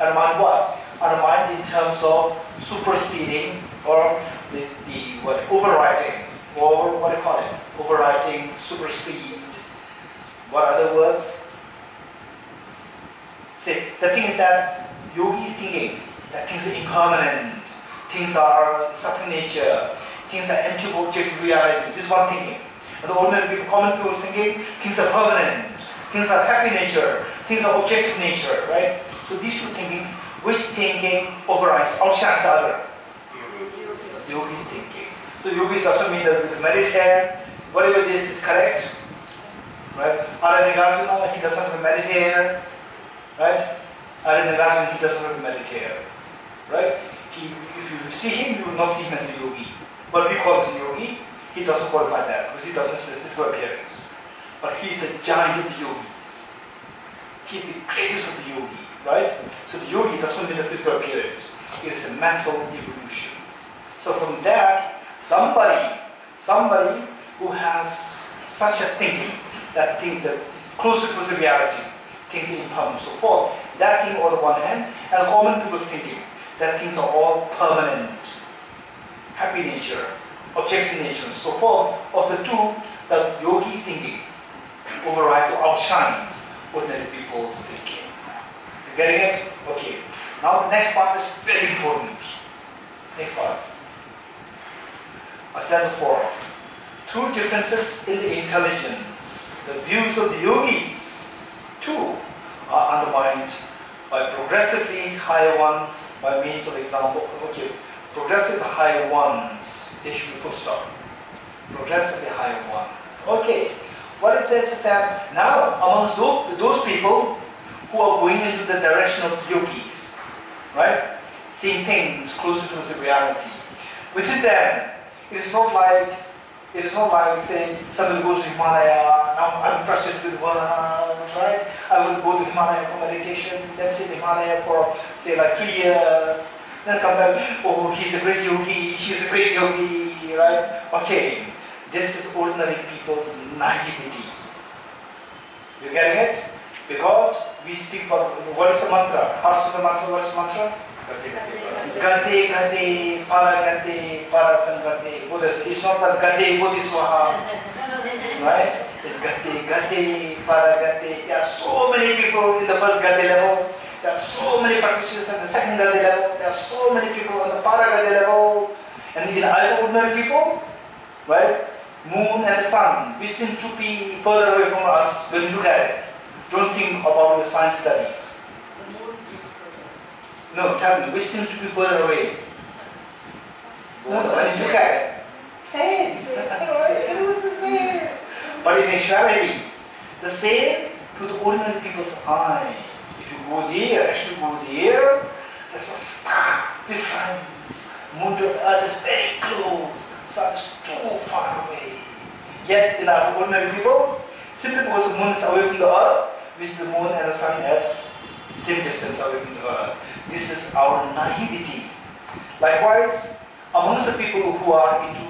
Undermine what? Undermine in terms of superseding or overwriting, or what do you call it? Overwriting, supersede. What other words? See, the thing is that yogi is thinking that things are impermanent, things are suffering nature, things are empty of objective reality. This is one thinking. And the ordinary people, common people thinking things are permanent, things are happy nature, things are objective nature, right? So these two thinkings, which thinking overrides, outshines the other? Yogi's thinking. So yogis also mean that with the merit hair, whatever this is correct, right? Arya Nagarjuna, he doesn't have the merit hair, right? Arya Nagarjuna, he doesn't have the merit hair, right? If you see him, you will not see him as a yogi. But we call him a yogi, he doesn't qualify that because he doesn't have the physical appearance. But he's the giant of the yogis. He's the greatest of the yogi, right? So the yogi doesn't mean the physical appearance. It is a mental evolution. So from that, somebody who has such a thinking, that think that closer to the reality, things are impermanent, so forth, that thing on the one hand, and common people's thinking, that things are all permanent, happy nature, objective nature, and so forth. Of the two, the yogi's thinking overrides or outshines ordinary people's thinking. You getting it? Okay. Now the next part is very important. Next part. Stanza 4. Through differences in the intelligence, the views of the yogis too are undermined by progressively higher ones by means of example. Okay, progressively higher ones, they should be full stop. Progressively higher ones. Okay, what it says is that now amongst those people who are going into the direction of the yogis, right, seeing things closer to the reality, within them, it is not like saying somebody goes to Himalaya, now I'm frustrated with the world, right? I will go to Himalaya for meditation, then sit in Himalaya for say like 3 years, then come back, oh he's a great yogi, she's a great yogi, right? Okay, this is ordinary people's naivety. You getting it? Because we speak about, what is the mantra? Hearts of the mantra, what is the mantra? Gate, gate, para gate, para sangate. Buddhist. It's not that gate, Bodhisattva, right? It's gate, gate, para gate. There are so many people in the first gate level. There are so many practitioners at the second gate level. There are so many people on the para gate level. And in eyes of ordinary people, right? Moon and the sun, which seems to be further away from us when you look at it. Don't think about your science studies. No, tell me, which seems to be further away? No, when you look at it, same. It was the same. But in actuality, the same to the ordinary people's eyes. If you go there, actually go there, there's a stark difference. Moon to Earth is very close, sun is too far away. Yet in our ordinary people, simply because the moon is away from the Earth, which the moon and the sun is same distance away from the Earth. This is our naivety. Likewise, amongst the people who are into,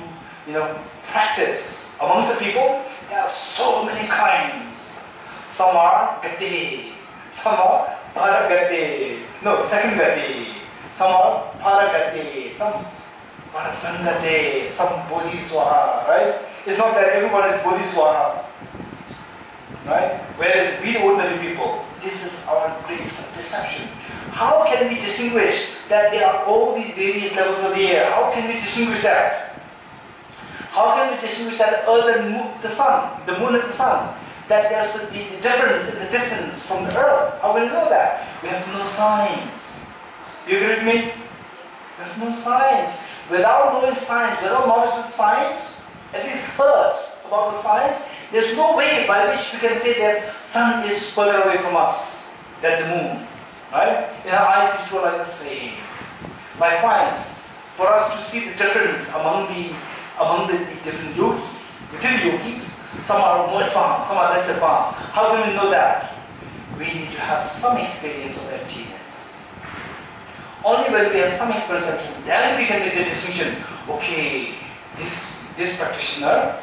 practice, amongst the people, there are so many kinds. Some are gate, some are paragate, no, second gate, some are paragate, some parasangate, some bodhisattva, right? It's not that everyone is bodhisattva, right? Whereas we ordinary people, this is our greatest deception. How can we distinguish that there are all these various levels of the air? How can we distinguish that? How can we distinguish that the earth and the sun, the moon and the sun, that there's the difference in the distance from the earth? How will we know that? We have no science. You agree with me? We have no science. Without knowing science, without knowledge of science, at least heard about the science, there's no way by which we can say that sun is further away from us than the moon. Right? In our eyes, these two are like the same. Likewise, for us to see the difference among the different yogis, within yogis, some are more advanced, some are less advanced. How can we know that? We need to have some experience of emptiness. Only when we have some experience of emptiness, then we can make the distinction. Okay, this practitioner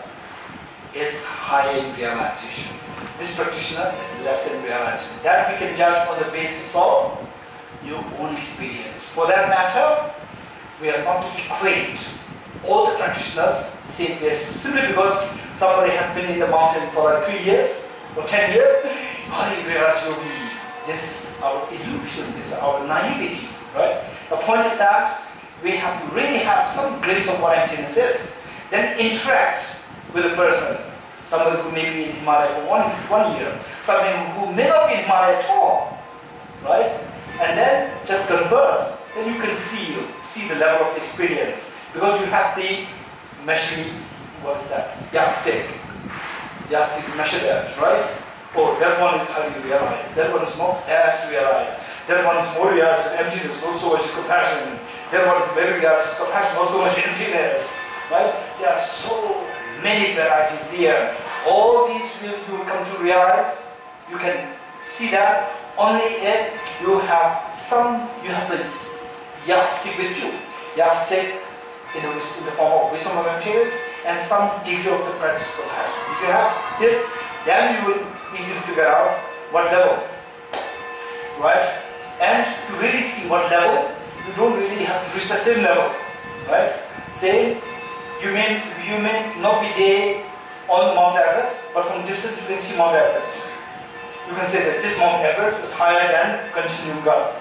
is high in realization. This practitioner is less in realization. That we can judge on the basis of your own experience. For that matter, we are not to equate all the practitioners saying this simply because somebody has been in the mountain for like 3 years or 10 years. Whereas yogi, this is our illusion, this is our naivety, right? The point is that we have to really have some glimpse of what emptiness is, then interact with a person, somebody who may be in Himalaya for one year, somebody who may not be in Himalaya at all, right? And then just converse, then you can see the level of experience, because you have the measuring, what is that? Yardstick to measure that, right? Oh, that one is highly realized, that one is not as realized, that one is more realized with emptiness, not so much compassion, that one is very realized with compassion, not so much emptiness, right? There are so many varieties there. All these you will come to realize, you can see that only if you have the yardstick with you. Yardstick in the form of wisdom of emptiness and some degree of the practice of compassion. If you have this, then you will easily figure out what level, right? And to really see what level, you don't really have to reach the same level, right? Say, you may not be there on Mount Everest, but from distance you can see Mount Everest. You can say that this Mount Everest is higher than Kanchenjunga,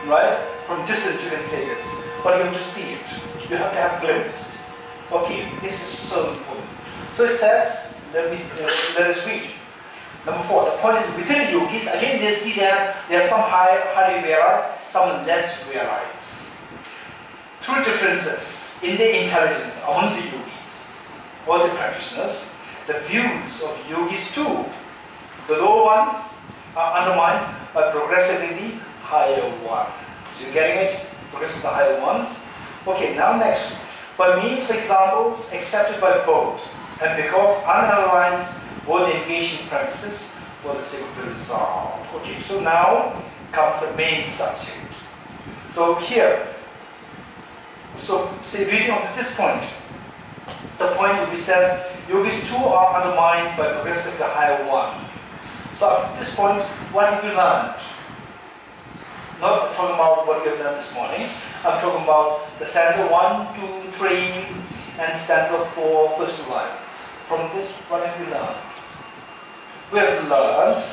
right? From distance you can say this, but you have to see it. You have to have a glimpse. Okay, this is so important. So it says, let us read. Number 4, the point is within the yogis, again they see that there are some highly realized, some less realized. Through differences in their intelligence amongst the yogis or the practitioners, the views of yogis too, the lower ones are undermined by progressively higher ones. So you're getting it? Progressively higher ones. Okay, now next. By means of examples accepted by both, and because unanalyzed, both engage in practices for the sake of the result. Okay, so now comes the main subject. So here, say reading up to this point, the point which says yogis too are undermined by progressively higher ones. So up to this point, what have you learned? Not talking about what we have learned this morning. I'm talking about the stanza 1, 2, 3, and stanza 4, first 2 lines. From this, what have we learned? We have learned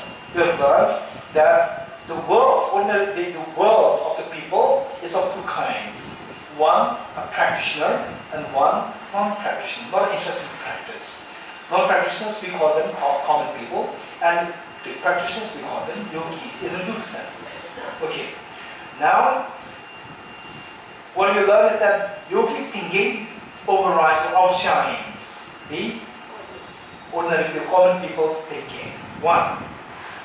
that the world, ordinarily the world of the people is of 2 kinds. One, a practitioner, and one, non-practitioner, not interested in practice. Non-practitioners, we call them common people, and the practitioners, we call them yogis in a loose sense. Okay. Now, what we learn is that yogis thinking overrides or outshines the ordinary common people's thinking. One.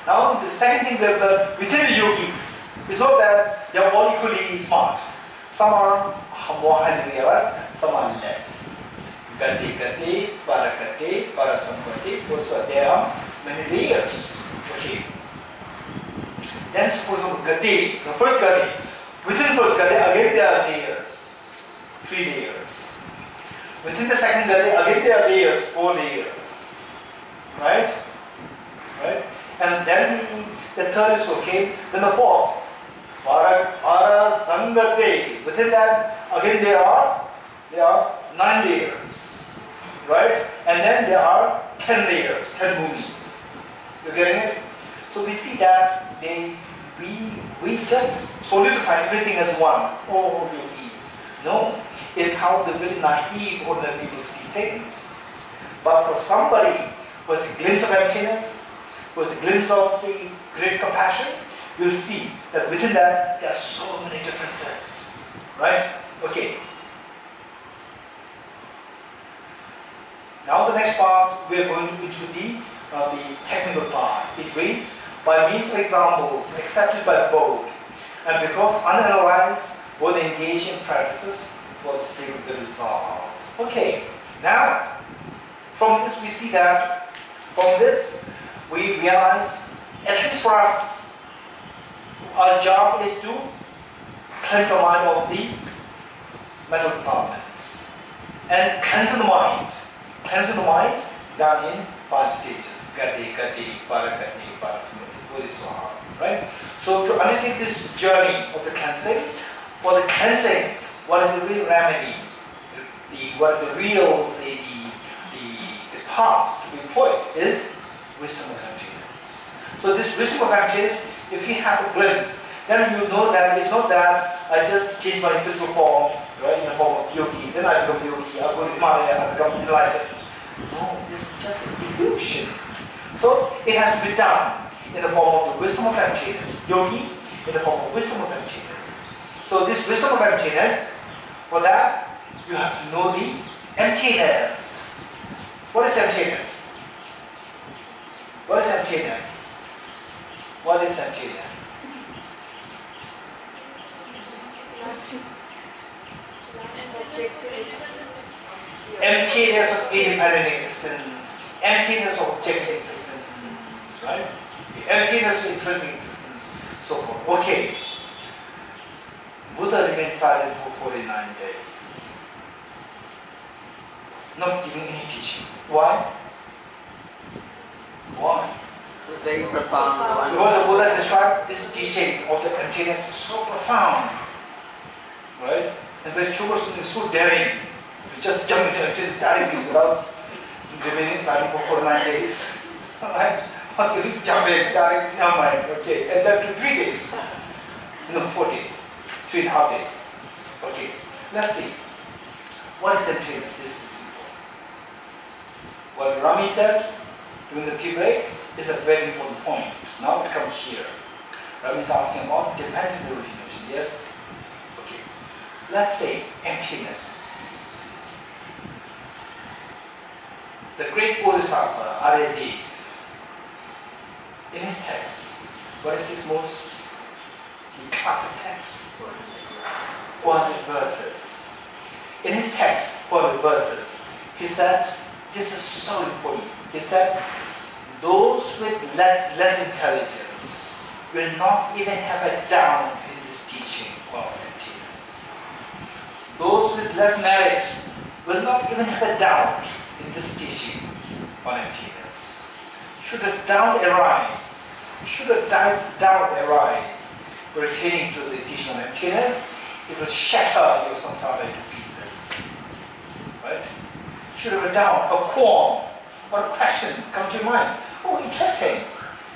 Now, the second thing we have learned within the yogis is not that they are all equally smart. Some are more highly realized, some are less. Gati, para sampati, also there are many layers. Okay. Then suppose Gati, the first Gati. Within first Gati, again there are layers. 3 layers. Within the second Gati, again there are layers, 4 layers. Right? Right? And then the third is okay. Then the fourth. Para Sangate. Within that, again there are 9 layers. Right? And then there are 10 layers, 10 bhumis. You're getting it? So we see that we just solidify everything as one. Oh, yogis. No, it's how the very naive ordinary people see things. But for somebody who has a glimpse of emptiness, who has a glimpse of the great compassion, you'll see that within that there are so many differences. Right? Okay. Now the next part, we are going into the technical part. It reads, by means of examples accepted by both, and because unanalyzed, both engage in practices for the sake of the result. Okay, now from this we see that, from this we realize, at least for us, our job is to cleanse the mind of the mental defilements and cleanse the mind. Cleansing the mind, done in 5 stages. Gati, Gati, Paragati, Parasmati, Bodhisattva, right? So to undertake this journey of the cleansing, for the cleansing, what is the real remedy? What is the real, say, the path to be employed is wisdom of emptiness. So this wisdom of emptiness, if you have a glimpse, then you know that it's not that I just change my physical form, right, in the form of yogi, then I become yogi, I go to Himalaya, I become enlightened. No, this is just an illusion. So it has to be done in the form of the wisdom of emptiness. Yogi in the form of wisdom of emptiness. So this wisdom of emptiness, for that you have to know the emptiness. What is emptiness? What is emptiness? What is emptiness? Emptiness of independent existence, emptiness of objective existence, right? Emptiness of intrinsic existence, so forth. Okay. Buddha remained silent for 49 days, not giving any teaching. Why? Why? It's very profound. Because the Buddha described this teaching of the emptiness is so profound, right? And when Choe was so daring, just jump into emptiness directly without remaining silent for 49 days. Right? You jump in directly, never mind, okay. And then to 3 days. No, 4 days. 3.5 days. Okay. Let's see. What is emptiness? This is simple. What Rami said during the tea break is a very important point. Now it comes here. Rami is asking about dependent origination. Yes? Okay. Let's say emptiness. The great Bodhisattva, Arya Nagarjuna, in his text, what is his most classic text? 400 verses. In his text, 400 verses, he said, this is so important. He said, those with less intelligence will not even have a doubt in this teaching of emptiness. Those with less merit will not even have a doubt in this teaching on emptiness. Should a doubt arise, pertaining to the teaching on emptiness, it will shatter your samsara into pieces. Right? Should a doubt, a qualm, or a question come to your mind? Oh, interesting.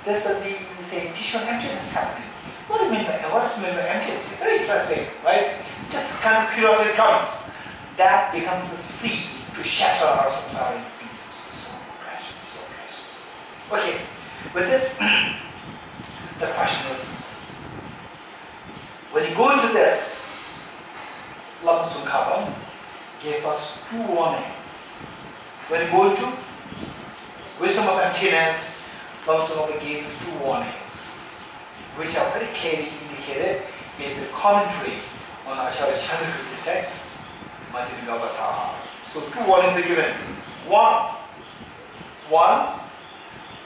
There's the same teaching on emptiness happening. What do you mean by emptiness? Very interesting, right? Just kind of curiosity comes. That becomes the seed to shatter our samsara into pieces. So precious, so precious. Okay, with this, the question is, when you go into this, Lama Tsongkhapa gave us 2 warnings. When you go into wisdom of emptiness, Lama Tsongkhapa gave 2 warnings, which are very clearly indicated in the commentary on Acharya Chandrakirti's text, Madhyamika. So 2 warnings are given. One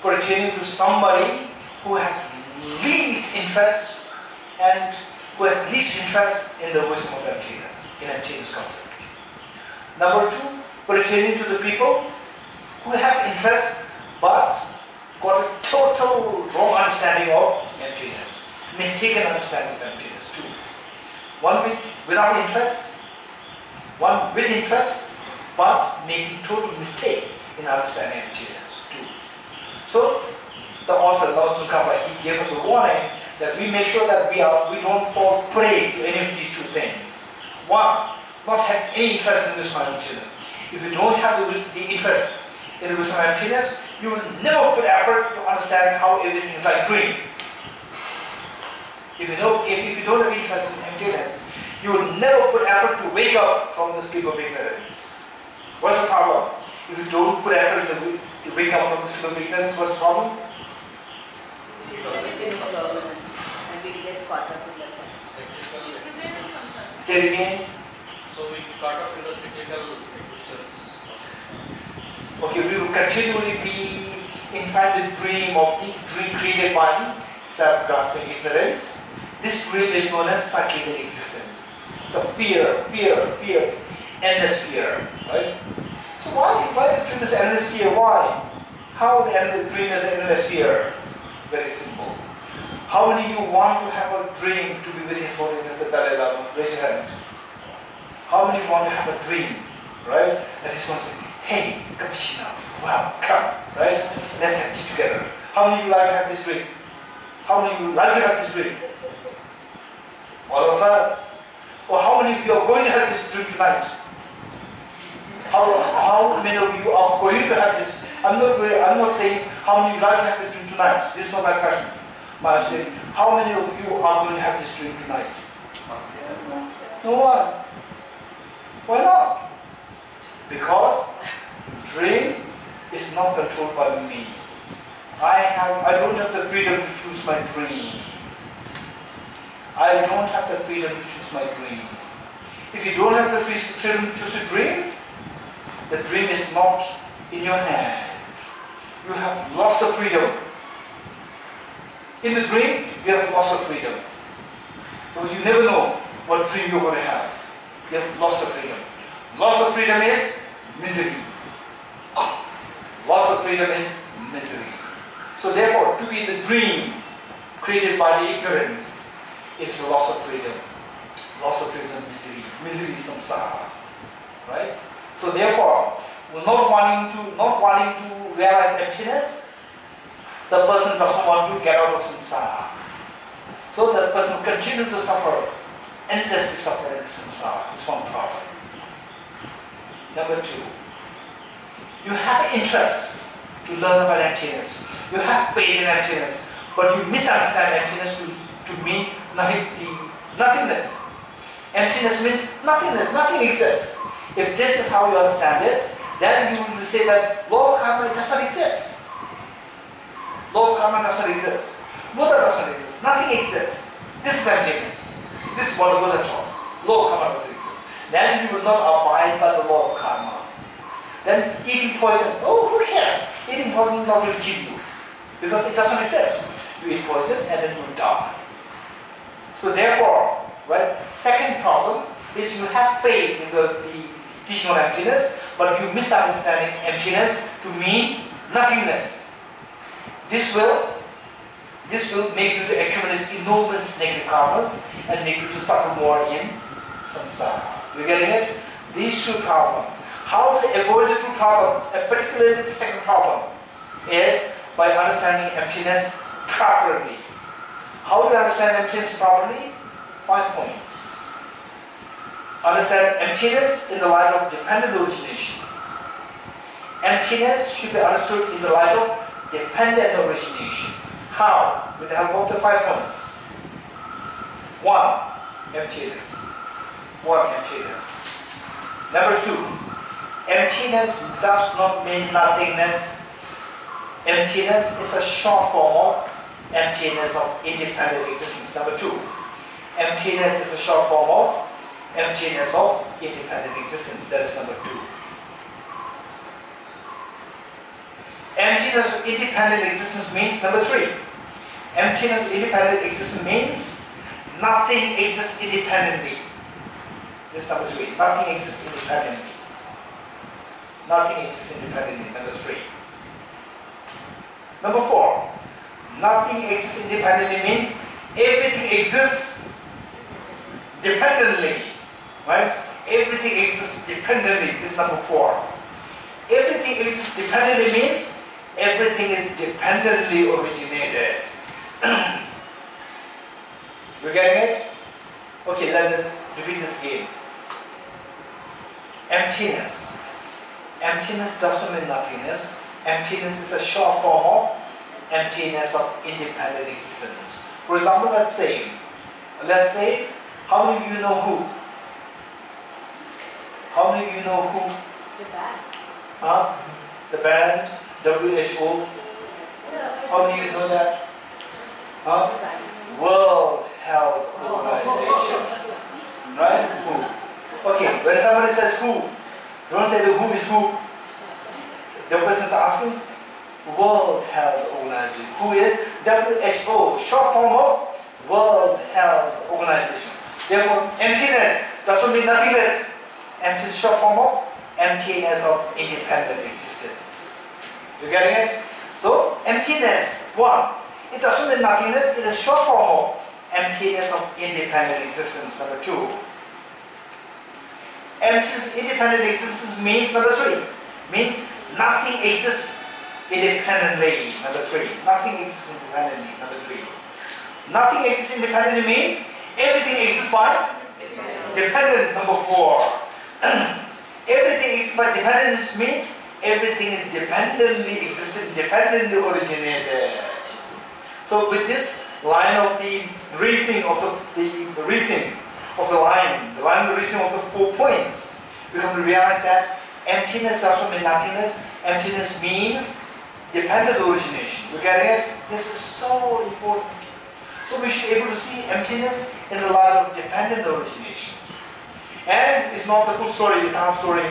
pertaining to somebody who has least interest and who has least interest in the wisdom of emptiness, in emptiness concept. Number 2, pertaining to the people who have interest but got a total wrong understanding of emptiness, mistaken understanding of emptiness. 2. One without interest, one with interest, but making total mistake in understanding emptiness. 2. So the author, Lama Tsongkhapa, he gave us a warning that we make sure that we don't fall prey to any of these 2 things. 1, not have any interest in this kind of emptiness. If you don't have the interest in the wisdom of emptiness, you will never put effort to understand how everything is like dream. If you don't have interest in emptiness, you will never put effort to wake up from the sleep of ignorance. What's the problem? If you don't put effort to wake up from the sleep of ignorance, what's the problem? And we get caught up in that. Say it again. So we caught up in the cyclical existence. Okay, we will continually be inside the dream created by the self-grasping ignorance. This dream is known as cyclical existence. The fear, endless fear, right? So why the dream is endless fear? Why? How the dream is endless here? Very simple. How many of you want to have a dream to be with His Holiness the Dalai Lama? Raise your hands. How many want to have a dream, right? That is one saying, hey, Kapishina, wow, come, right? Let's have tea together. How many of you like to have this dream? How many of you like to have this dream? All of us. Or how many of you are going to have this dream tonight? How many of you are going to have this? I'm not saying how many of you like to have the dream tonight. This is not my question. But I'm saying, how many of you are going to have this dream tonight? No one. Why not? Because dream is not controlled by me. I don't have the freedom to choose my dream. I don't have the freedom to choose my dream. If you don't have the freedom to choose a dream, the dream is not in your hand. You have lost the freedom. In the dream, you have lost the freedom. Because you never know what dream you're going to have. You have lost the freedom. Loss of freedom is misery. Loss of freedom is misery. So therefore, to be the dream created by the ignorance is a loss of freedom. Loss of freedom is misery. Misery is samsara. Right? So therefore, not wanting to realize emptiness, the person doesn't want to get out of samsara. So that person continues to suffer, endlessly suffer in samsara. It's one problem. Number two, you have interest to learn about emptiness. You have faith in emptiness, but you misunderstand emptiness to mean nothingness. Emptiness means nothingness, nothing exists. If this is how you understand it, then you will say that law of karma does not exist. Law of karma does not exist. Buddha does not exist. Nothing exists. This is emptiness. This is what the Buddha taught. Law of karma does not exist. Then you will not abide by the law of karma. Then eating poison, oh, who cares? Eating poison will not will kill you. Because it does not exist. You eat poison and then you will die. So therefore, right, second problem is you have faith in the teaching of emptiness, but you misunderstanding emptiness to mean nothingness. This will make you to accumulate enormous negative karmas and make you to suffer more in samsara. You getting it? These two problems. How to avoid the two problems, and particularly the second problem, is by understanding emptiness properly. How do you understand emptiness properly? 5 points. Understand emptiness in the light of dependent origination. Emptiness should be understood in the light of dependent origination. How? With the help of the 5 points. 1. Emptiness. 1. Emptiness. Number 2. Emptiness does not mean nothingness. Emptiness is a short form of emptiness of independent existence. Number 2. Emptiness is a short form of emptiness of independent existence. That is number 2. Emptiness of independent existence means number 3. Emptiness of independent existence means nothing exists independently. This is number 3. Nothing exists independently. Nothing exists independently. Number 3. Number 4. Nothing exists independently means everything exists dependently. Right? Everything exists dependently. This is number 4. Everything exists dependently means everything is dependently originated. You getting it? Okay, let us repeat this again. Emptiness. Emptiness doesn't mean nothingness. Emptiness is a short form of emptiness of independent existence. For example, let's say, how many of you know who? How many of you know who? The band. Huh? The band, WHO. How many of you know that? Huh? World Health Organization. Right? Who? Okay, when somebody says who, don't say the who is who. The person is asking World Health Organization. Who is WHO, short form of World Health Organization. Therefore, emptiness doesn't mean nothingness. Emptiness is short form of emptiness of independent existence. You getting it? So emptiness, one, it doesn't mean nothingness, it is short form of emptiness of independent existence. Number two, emptiness independent existence means, number three, means nothing exists independently. Number three, nothing exists independently. Number three, nothing exists independently means everything exists by dependence. Number four, everything exists by dependence means everything is dependently existed, dependently originated. So with this line of the reasoning of the reasoning of the line of reasoning of the 4 points, we come to realize that emptiness doesn't mean nothingness. Emptiness means dependent origination. You getting it? This is so important. So we should be able to see emptiness in the light of dependent origination. And it's not the full story, it's the half story.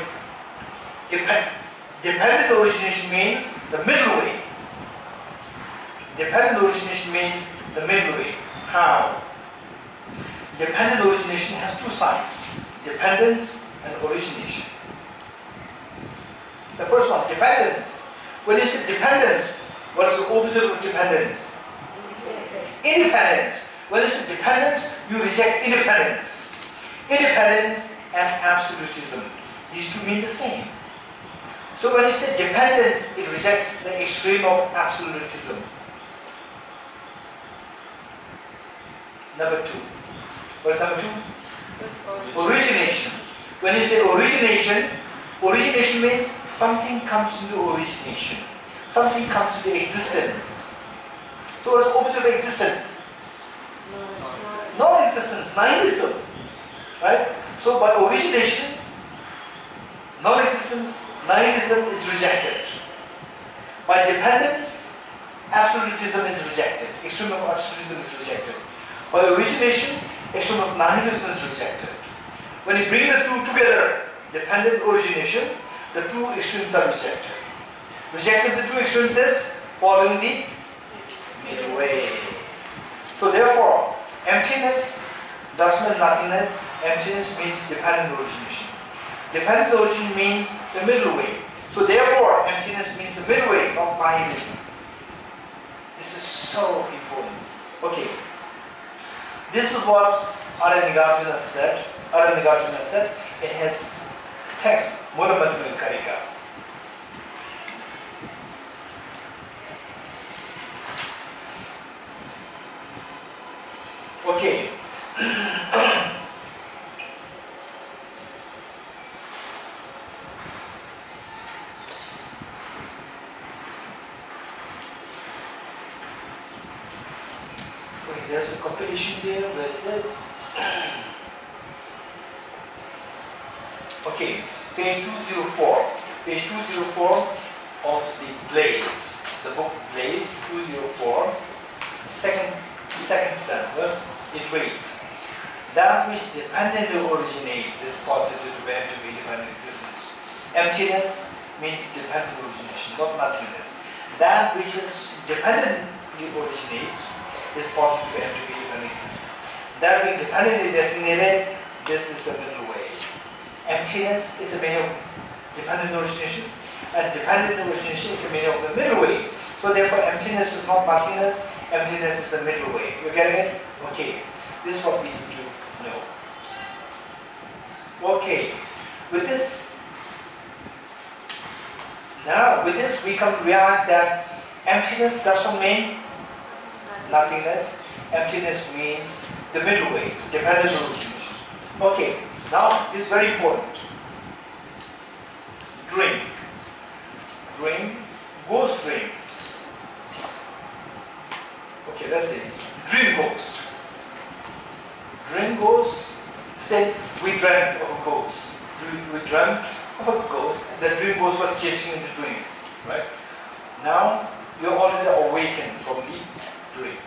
Dependent origination means the middle way. Dependent origination means the middle way. How? Dependent origination has two sides, dependence and origination. The first one, dependence. When you say dependence, what is the opposite of dependence? Independence. When you say dependence, you reject independence. Independence and absolutism, these two mean the same. So when you say dependence, it rejects the extreme of absolutism. Number two. What is number two? Origination. When you say origination, origination means something comes into origination. Something comes into existence. So what is the opposite of existence? Non-existence, nihilism. Right? So by origination, non-existence, nihilism is rejected. By dependence, absolutism is rejected. Extreme of absolutism is rejected. By origination, extreme of nihilism is rejected. When you bring the two together, dependent origination, the two extremes are rejected. Rejecting the two extremes is following the middle way. So therefore, emptiness does mean nothingness. Emptiness means dependent origination. Dependent origin means the middle way. So therefore, emptiness means the middle way, not nihilism. This is so important. Okay. This is what Arya Nagarjuna said. Arya Nagarjuna said in his text, Mudamadu Karika. Okay. There's a compilation there, where is it? Okay, page 204. Page 204 of the Blaze, the book Blaze, 204, second stanza, it reads, that which dependently originates is posited to be independent existence. Emptiness means dependent origination, not nothingness. That which is dependently originates is positive and to be independent existence. That being dependently designated, this is the middle way. Emptiness is the meaning of dependent origination, and dependent origination is the meaning of the middle way. So therefore, emptiness is not nothingness, emptiness is the middle way. You getting it? Okay. This is what we need to know. Okay. With this, now with this we come to realize that emptiness doesn't mean nothingness. Emptiness means the middle way, dependent origination. Okay, now this is very important. Dream. Dream, ghost dream. Okay, let's see. Dream ghost. Dream ghost, say we dreamt of a ghost. We dreamt of a ghost, and the dream ghost was chasing in the dream. Right? Now you're already awakened from the dream.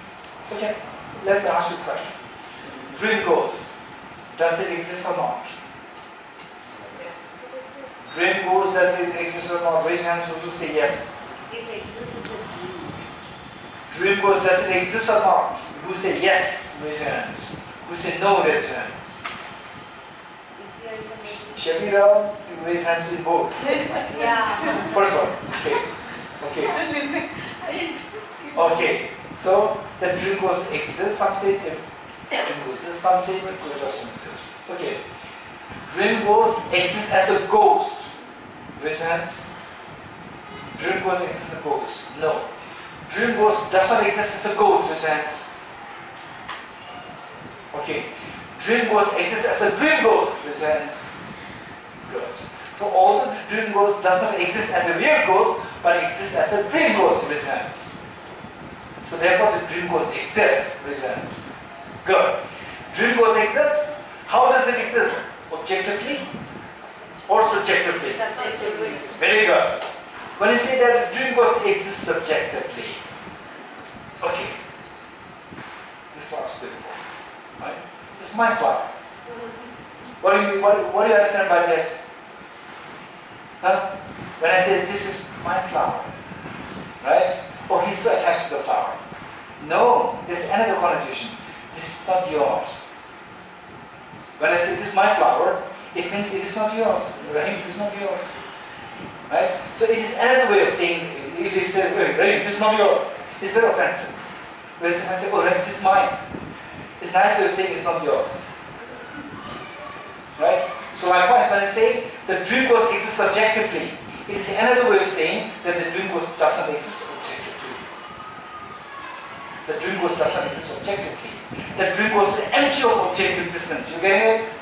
Okay, let me ask you a question. Dream ghost, does it exist or not? Dream ghost, does it exist or not? Raise hands those who say yes. It exists as a dream. Dream ghost, does it exist or not? Who say yes, raise your hands. Who say no, raise your hands. If you are even Shakira, you raise hands in both. yeah. First one, okay. Okay. Okay, so the drinkers exist, some say drinkers, some say drinkers doesn't exist. Okay, drinkers exist as a ghost. Raise your hands. Drinkers exist as a ghost. No. Drinkers does not exist as a ghost. Raise your hands. Okay. Dream ghost exists as a dream ghost. Raise your hands. Good. So although the dream ghost does not exist as a real ghost, but it exists as a dream ghost. Raise your hands. So therefore the dream ghost exists. Raise your hands. Good. Dream ghost exists. How does it exist? Objectively or subjectively? Subjectively. Very good. When you say that dream ghost exists subjectively, okay. This was beautiful. Right? It's my flower. What do you mean? What do you understand by this? Huh? When I say this is my flower, right? Oh, he's so attached to the flower. No, there's another connotation. This is not yours. When I say this is my flower, it means it is not yours. Rahim, it is not yours. Right? So it is another way of saying, if you say, Rahim, this is not yours, it's very offensive. Whereas if I say, oh, Rahim, this is mine, it's a nice way of saying it's not yours. Right? So likewise, when I say the dream ghost exists subjectively, it is another way of saying that the dream ghost does not exist objectively. The dream ghost does not exist objectively. The dream ghost is empty of objective existence. You getting it?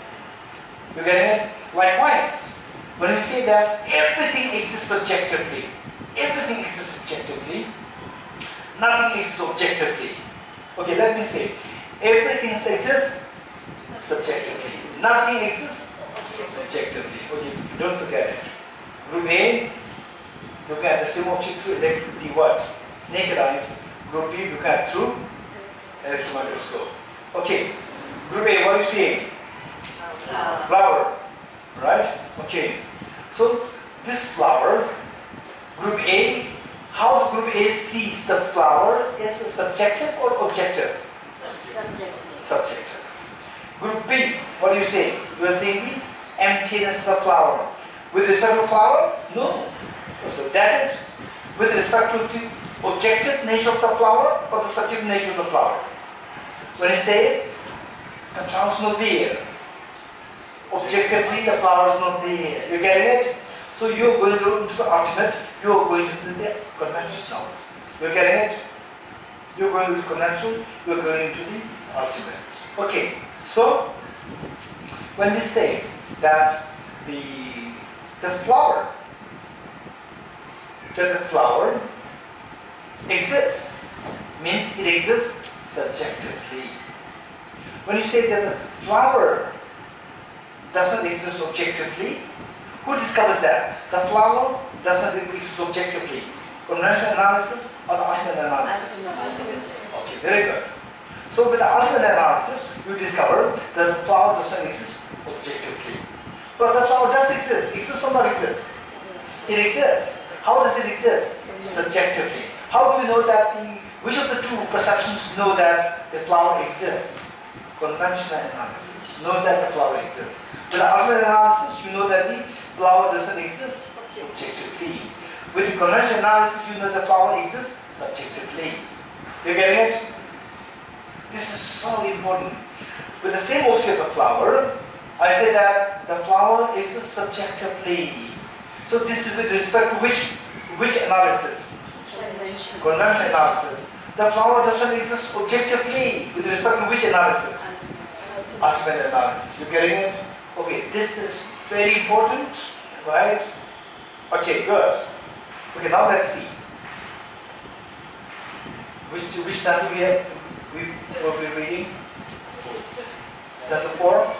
You getting it? Likewise, when we say that everything exists subjectively, everything exists subjectively, nothing exists objectively. Okay, let me say, everything exists subjectively. Nothing exists objectively. Okay, don't forget it. Group A, look at the same object through the what? Naked eyes. Group B, look at through electron microscope. Okay. Group A, what do you see? Flower. Right? Okay. So this flower, group A, how the group A sees the flower is subjective or objective? Subjective. Subjective. Group B, what do you say? You are saying the emptiness of the flower. With respect to flower? No. So that is with respect to the objective nature of the flower or the subjective nature of the flower. When you say the flower is not there, objectively the flower is not there. You getting it? So you are going to into the ultimate, you are going to the conventional. You are getting it? You are going to the conventional, you are going into the ultimate. Okay. So when we say that the flower exists, means it exists subjectively. When you say that the flower does not exist objectively, who discovers that? The flower does not exist objectively. Conventional analysis or the ultimate analysis? Okay, very good. So with the ultimate analysis, you discover that the flower does not exist objectively. But the flower does exist. Exists or not exist? It exists. How does it exist? Subjectively. How do we know that which of the two perceptions know that the flower exists? Conventional analysis knows that the flower exists. With the ultimate analysis, you know that the flower doesn't exist objectively. With the conventional analysis, you know the flower exists subjectively. You getting it? This is so important. With the same object of flower, I say that the flower exists subjectively. So this is with respect to which analysis? Conventional analysis. The flower does not exist objectively. With respect to which analysis? Ultimate analysis. You getting it? Okay, this is very important, right? Okay, good. Okay, now let's see. Which stanza we have? We will be reading stanza 4.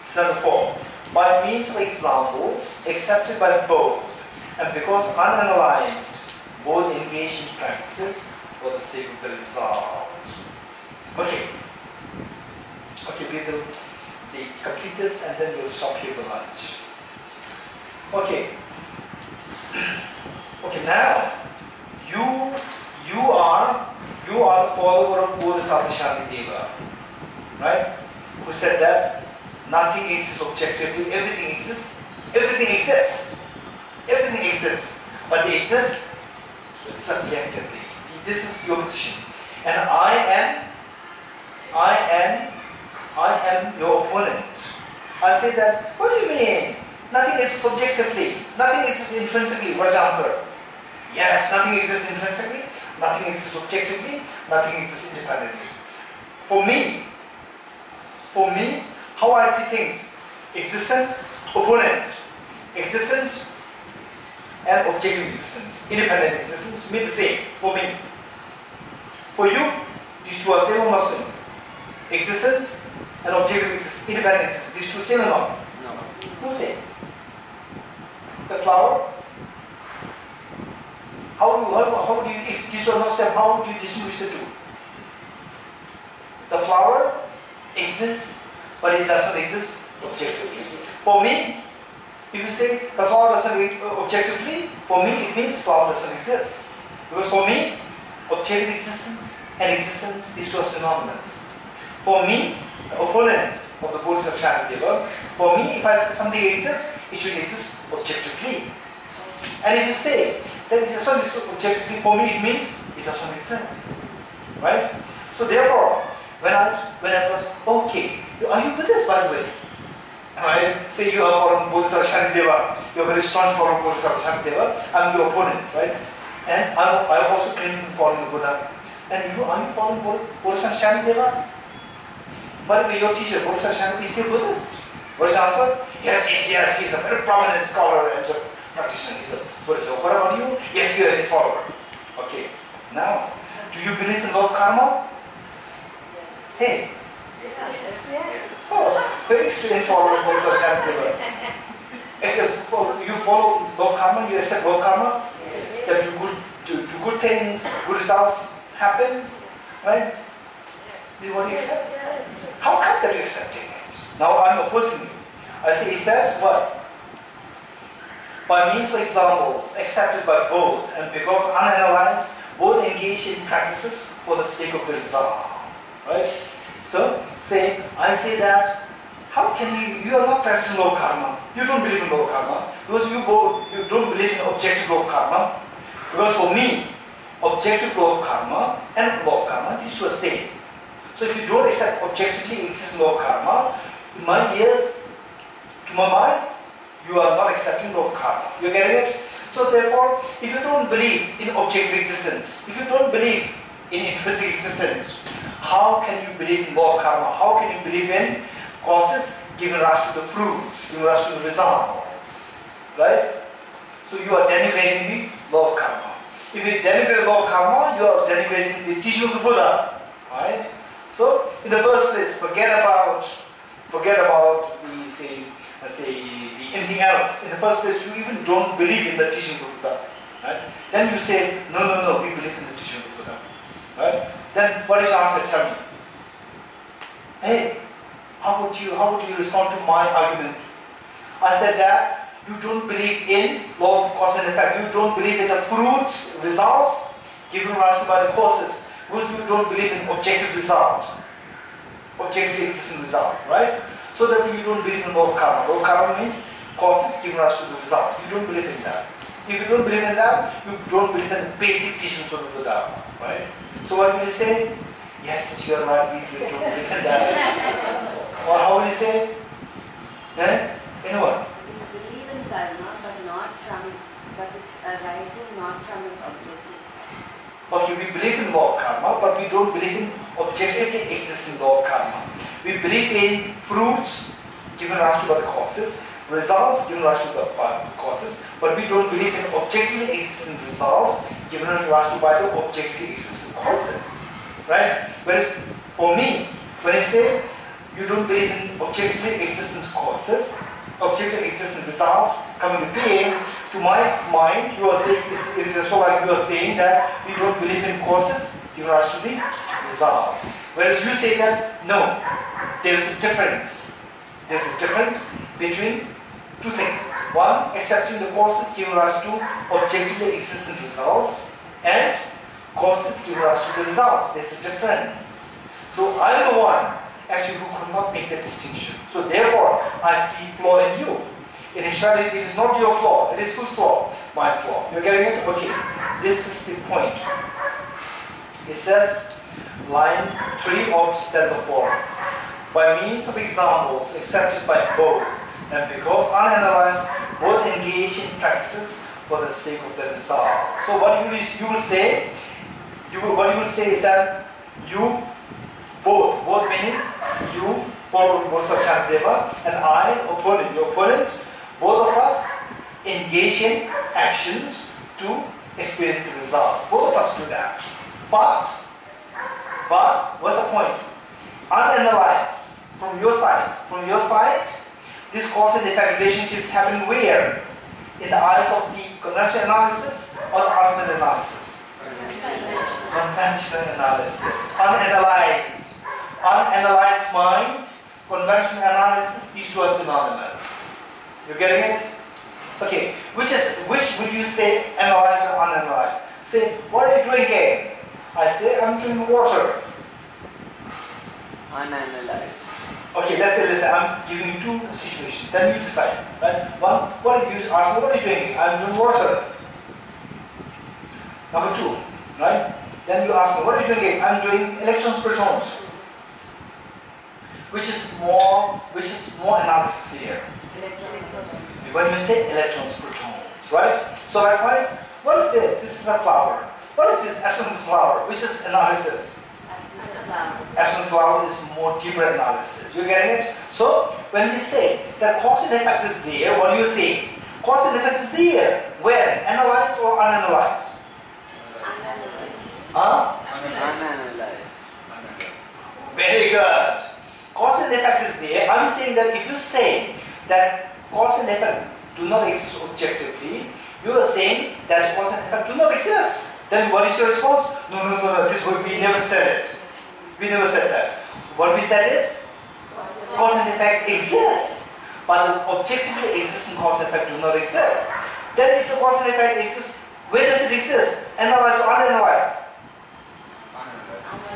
Stanza 4. By means of examples accepted by both, and because unanalyzed, both engage in practices for the sake of the result. Okay. Okay, we will complete this and then we will stop here for lunch. Okay. Okay, now you are the follower of Bodhisattva Shantideva, right? Who said that nothing exists objectively, everything exists. Everything exists. Everything exists. But they exist subjectively. This is your position. And I am your opponent. I say that, what do you mean? Nothing is subjectively, nothing exists intrinsically. What's the answer? Yes, nothing exists intrinsically, nothing exists objectively, nothing exists independently. For me, how I see things, existence, opponents, existence and objective existence, independent existence mean the same for me. For you, these two are same or not same? Existence and objective existence, independent existence, these two same or not? No. No same. The flower, how do you, if these are not same, how do you distinguish the two? The flower exists, but it does not exist objectively. For me, if you say the flower doesn't exist objectively, for me it means flower doesn't exist. Because for me, objective existence and existence, these two are synonymous. For me, the opponents of the Bodhisattva Shantideva, for me, if I say something exists, it should exist objectively. And if you say that it does not exist objectively, for me it means it does not exist. Right? So therefore, when I was, okay, are you Buddhist by the way? Right? Say you are following Bodhisattva Shantideva, you are very strong following Bodhisattva Shantideva, I'm your opponent, right? And I also claim to be following the Buddha. And you, are you following Bodhisattva Shantideva? By the way, your teacher, Bodhisattva Shantideva, is he a Buddhist? What is the answer? Yes, he's a very prominent scholar and practitioner, he's a Buddhist. What about you? Yes, you are his follower. Okay, now, do you believe in law of karma? Yes. Hey. Yes. Yes. Oh, very strange follower of Bodhisattva Shantideva. Actually, you follow law of karma, you accept law of karma? Yes. That you do good things, good results happen, right? This is what you accept? Yes. How come that you're accepting it? Now I'm opposing you. I say it says what? By means of examples accepted by both and because unanalyzed, both engage in practices for the sake of the result. Right? So, I say that, how can you are not practicing law of karma. You don't believe in law of karma. Because you don't believe in objective law of karma. Because for me, objective law of karma and law of karma, these two are same. So if you don't accept objectively existing law of karma, in my ears, to my mind, you are not accepting law of karma. You getting it? So therefore, if you don't believe in objective existence, if you don't believe in intrinsic existence, how can you believe in law of karma? How can you believe in causes giving rise to the fruits, giving rise to the results? Right? So you are denigrating the law of karma. If you denigrate the law of karma, you are denigrating the teaching of the Buddha. Right? So, in the first place, forget about anything else. In the first place, you even don't believe in the teaching of the Buddha. Right? Then you say, no, we believe in the teaching of the Buddha. Right? Then what is your answer? Tell me. Hey, how would you respond to my argument? I said that you don't believe in law of cause and effect. You don't believe in the fruits, results given rise to by the causes. Because you don't believe in objective result, objectively existing result, right? So therefore you don't believe in law of karma. Law of karma means causes giving rise to the result. You don't believe in that. If you don't believe in that, you don't believe in the basic teachings of the Buddha, right? So what will you say? Yes, you are right, we don't believe in that. Or how will you say? Anyone? We believe in karma, but it's arising not from its objectives. Okay, we believe in law of karma, but we don't believe in objectively existing law of karma. We believe in fruits given rise to by the causes, results given rise to by the causes, but we don't believe in objectively existing results given rise to by the objectively existing causes. Right? Whereas for me, when I say you don't believe in objectively existing causes, objectively existing results coming to being, to my mind, you are saying it is so like you are saying that you don't believe in causes given rise to the result. Whereas you say that no, there is a difference. There is a difference between two things. One, accepting the causes giving rise to objectively existing results, and causes giving rise to the results. There is a difference. So I am the one actually who could not make that distinction. So therefore, I see flaw in you. In actuality, it is not your flaw. It is whose flaw? My flaw. You're getting it? Okay. This is the point. It says, line 3 of stanza 4. By means of examples accepted by both, and because unanalyzed, both engage in practices for the sake of the result. So what you will say, what you will say is that you both meaning you follow Bodhisattva Shantideva and I, opponent, your opponent, both of us engage in actions to experience the results. Both of us do that. But what's the point? Unanalyzed from your side, this cause and effect relationships happen where? In the eyes of the conventional analysis or the ultimate analysis? Conventional analysis. Unanalyzed mind, conventional analysis, these two are synonymous. You getting it? Okay, which would you say, analyzed or unanalyzed? Say, what are you drinking? I say, I'm drinking water. Unanalyzed. Okay, let's say, listen, I'm giving you two situations, then you decide. Right? One, what are you drinking? I'm drinking water. Number 2, right? Then you ask me, what are you drinking? I'm doing electrons, protons. Which is more analysis here. Electrons and protons. When you say electrons, protons, right? So likewise, what is this? This is a flower. What is this? Absence of flower, which is analysis. Absence of flowers. Absence of flower is more deeper analysis. You getting it? So when we say that cause and effect is there, what do you say? Cause and effect is there. Where? Analyzed or unanalyzed? Unanalyzed. Huh? Unanalyzed. Very good. Cause and effect is there. I'm saying that if you say that cause and effect do not exist objectively, you are saying that cause and effect do not exist. Then what is your response? No, we never said it. We never said that. What we said is, cause and effect exists, but objectively existing cause and effect do not exist. Then if the cause and effect exists, where does it exist? Analyzed or unanalyzed?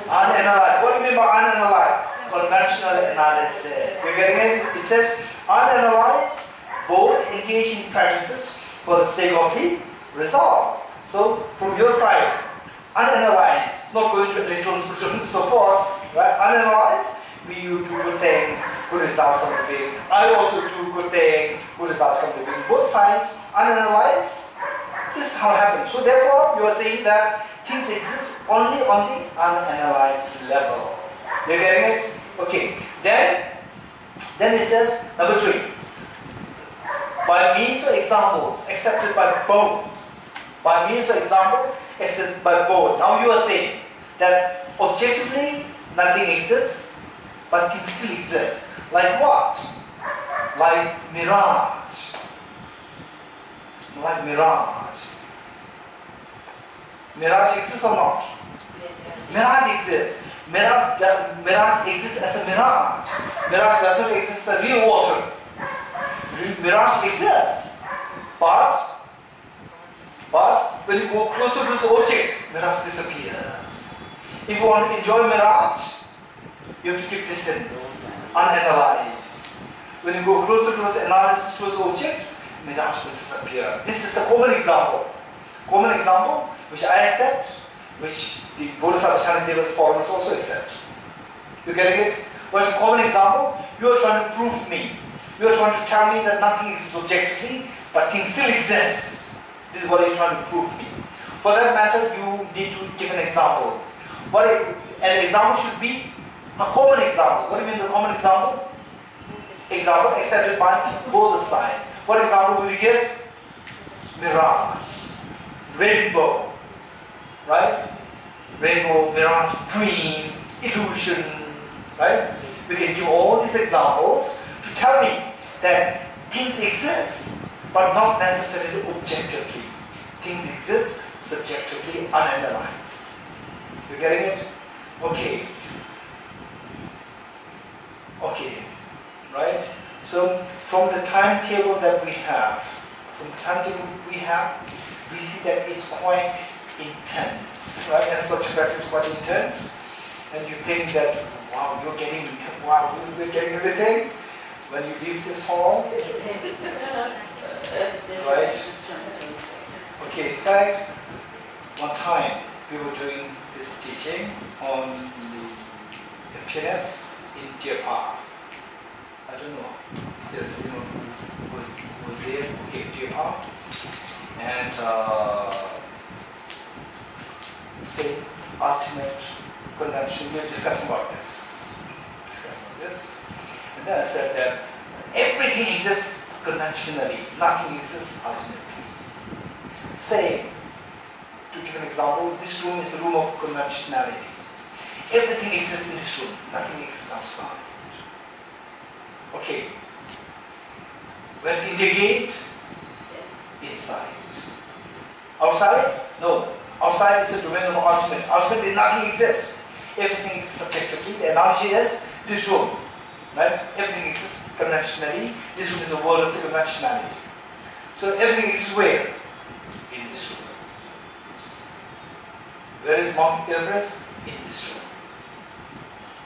Unanalyzed. What do you mean by unanalyzed? Conventional analysis. You're getting it? It says unanalyzed, both engage in practices for the sake of the result. So from your side, unanalyzed, not going to electrons, protons, so forth, right? Unanalyzed, you do good things, good results come to being. I also do good things, good results come to being. Both sides, unanalyzed, this is how it happens. So therefore, you are saying that things exist only on the unanalyzed level. You're getting it? Okay. Then it says, number 3. By means of examples accepted by both. By means of example accepted by both. Now you are saying that objectively nothing exists, but things still exist. Like what? Like mirage. Like mirage. Mirage exists or not? Yes. Mirage exists. Mirage exists as a mirage. Mirage does not exist as a real water. Mirage exists. But when you go closer to the object, mirage disappears. If you want to enjoy mirage, you have to keep distance, unanalyzed. When you go closer towards analysis towards the object, mirage will disappear. This is a common example. Common example which I accept, which the Bodhisattva Shantideva's followers also accept. You getting it? What's a common example? You are trying to prove me. You are trying to tell me that nothing exists objectively, but things still exist. This is what you're trying to prove me. For that matter, you need to give an example. An example should be a common example. What do you mean the common example? Example accepted by both the sides. What example would you give? Mirage, rainbow, right? Rainbow, mirage, dream, illusion, right? We can give all these examples to tell me that things exist, but not necessarily objectively. Things exist subjectively, unanalyzed. You getting it? Okay. Okay. Right? So from the timetable that we have, we see that it's quite intense, right? And such a practice is quite intense. And you think that, wow, we're getting everything. When you leave this hall, right? Okay, in fact, one time we were doing this this teaching on the emptiness in Tibet. I don't know if there's anyone who was there who came to Tibet. And say ultimate convention, we are discussing about this. And then I said that everything exists conventionally, nothing exists ultimately. Say, to give an example, this room is a room of conventionality. Everything exists in this room, nothing exists outside. Okay. Where's India Gate? Inside. Outside? No. Outside is the domain of ultimate. Ultimately, nothing exists. Everything exists subjectively. The analogy is this room. Right? Everything exists conventionally. This room is a world of the conventionality. So everything exists where? In this room. Where is Mount Everest? In this room.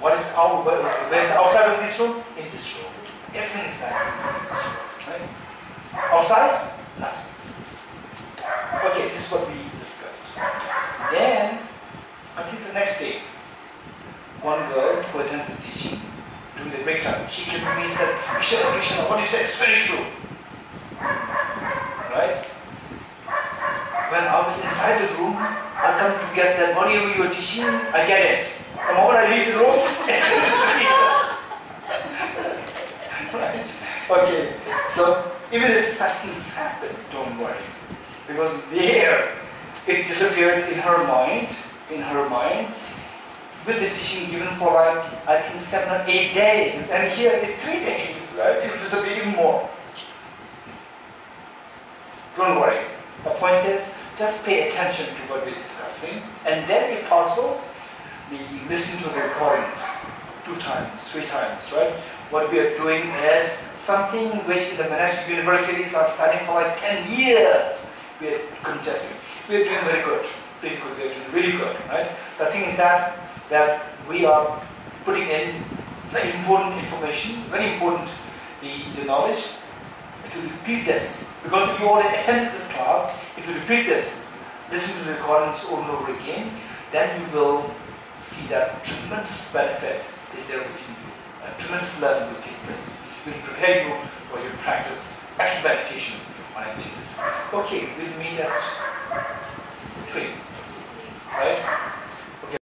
Where is outside of this room? In this room. Everything is that exists in this room. Right? Outside? Nothing exists. Okay, this is what we discussed. Then, I think the next day, one girl who attended the teaching, during the break time, she came to me and said, Geshela, what you said is very true. Right? When I was inside the room, I come to get that whatever you were teaching, I get it. The moment I leave the room, right? Okay, so even if such things happen, don't worry. Because there, it disappeared in her mind, with the teaching given for like, I think 7 or 8 days, and here is 3 days, right? It will disappear even more. Don't worry. The point is, just pay attention to what we're discussing, and then if possible, we listen to the recordings 2 times, 3 times, right? What we are doing is something which in the monastic universities are studying for like 10 years. We are contesting. We are doing very good, pretty good, we are doing really good, right? The thing is that we are putting in the important information, very important, the knowledge. If you repeat this, because if you already attended this class, if you repeat this, listen to the recordings over and over again, then you will see that tremendous benefit is there within you. A tremendous learning will take place. It will prepare you for your practice, actual meditation on activities. Okay, we'll meet at 3, right?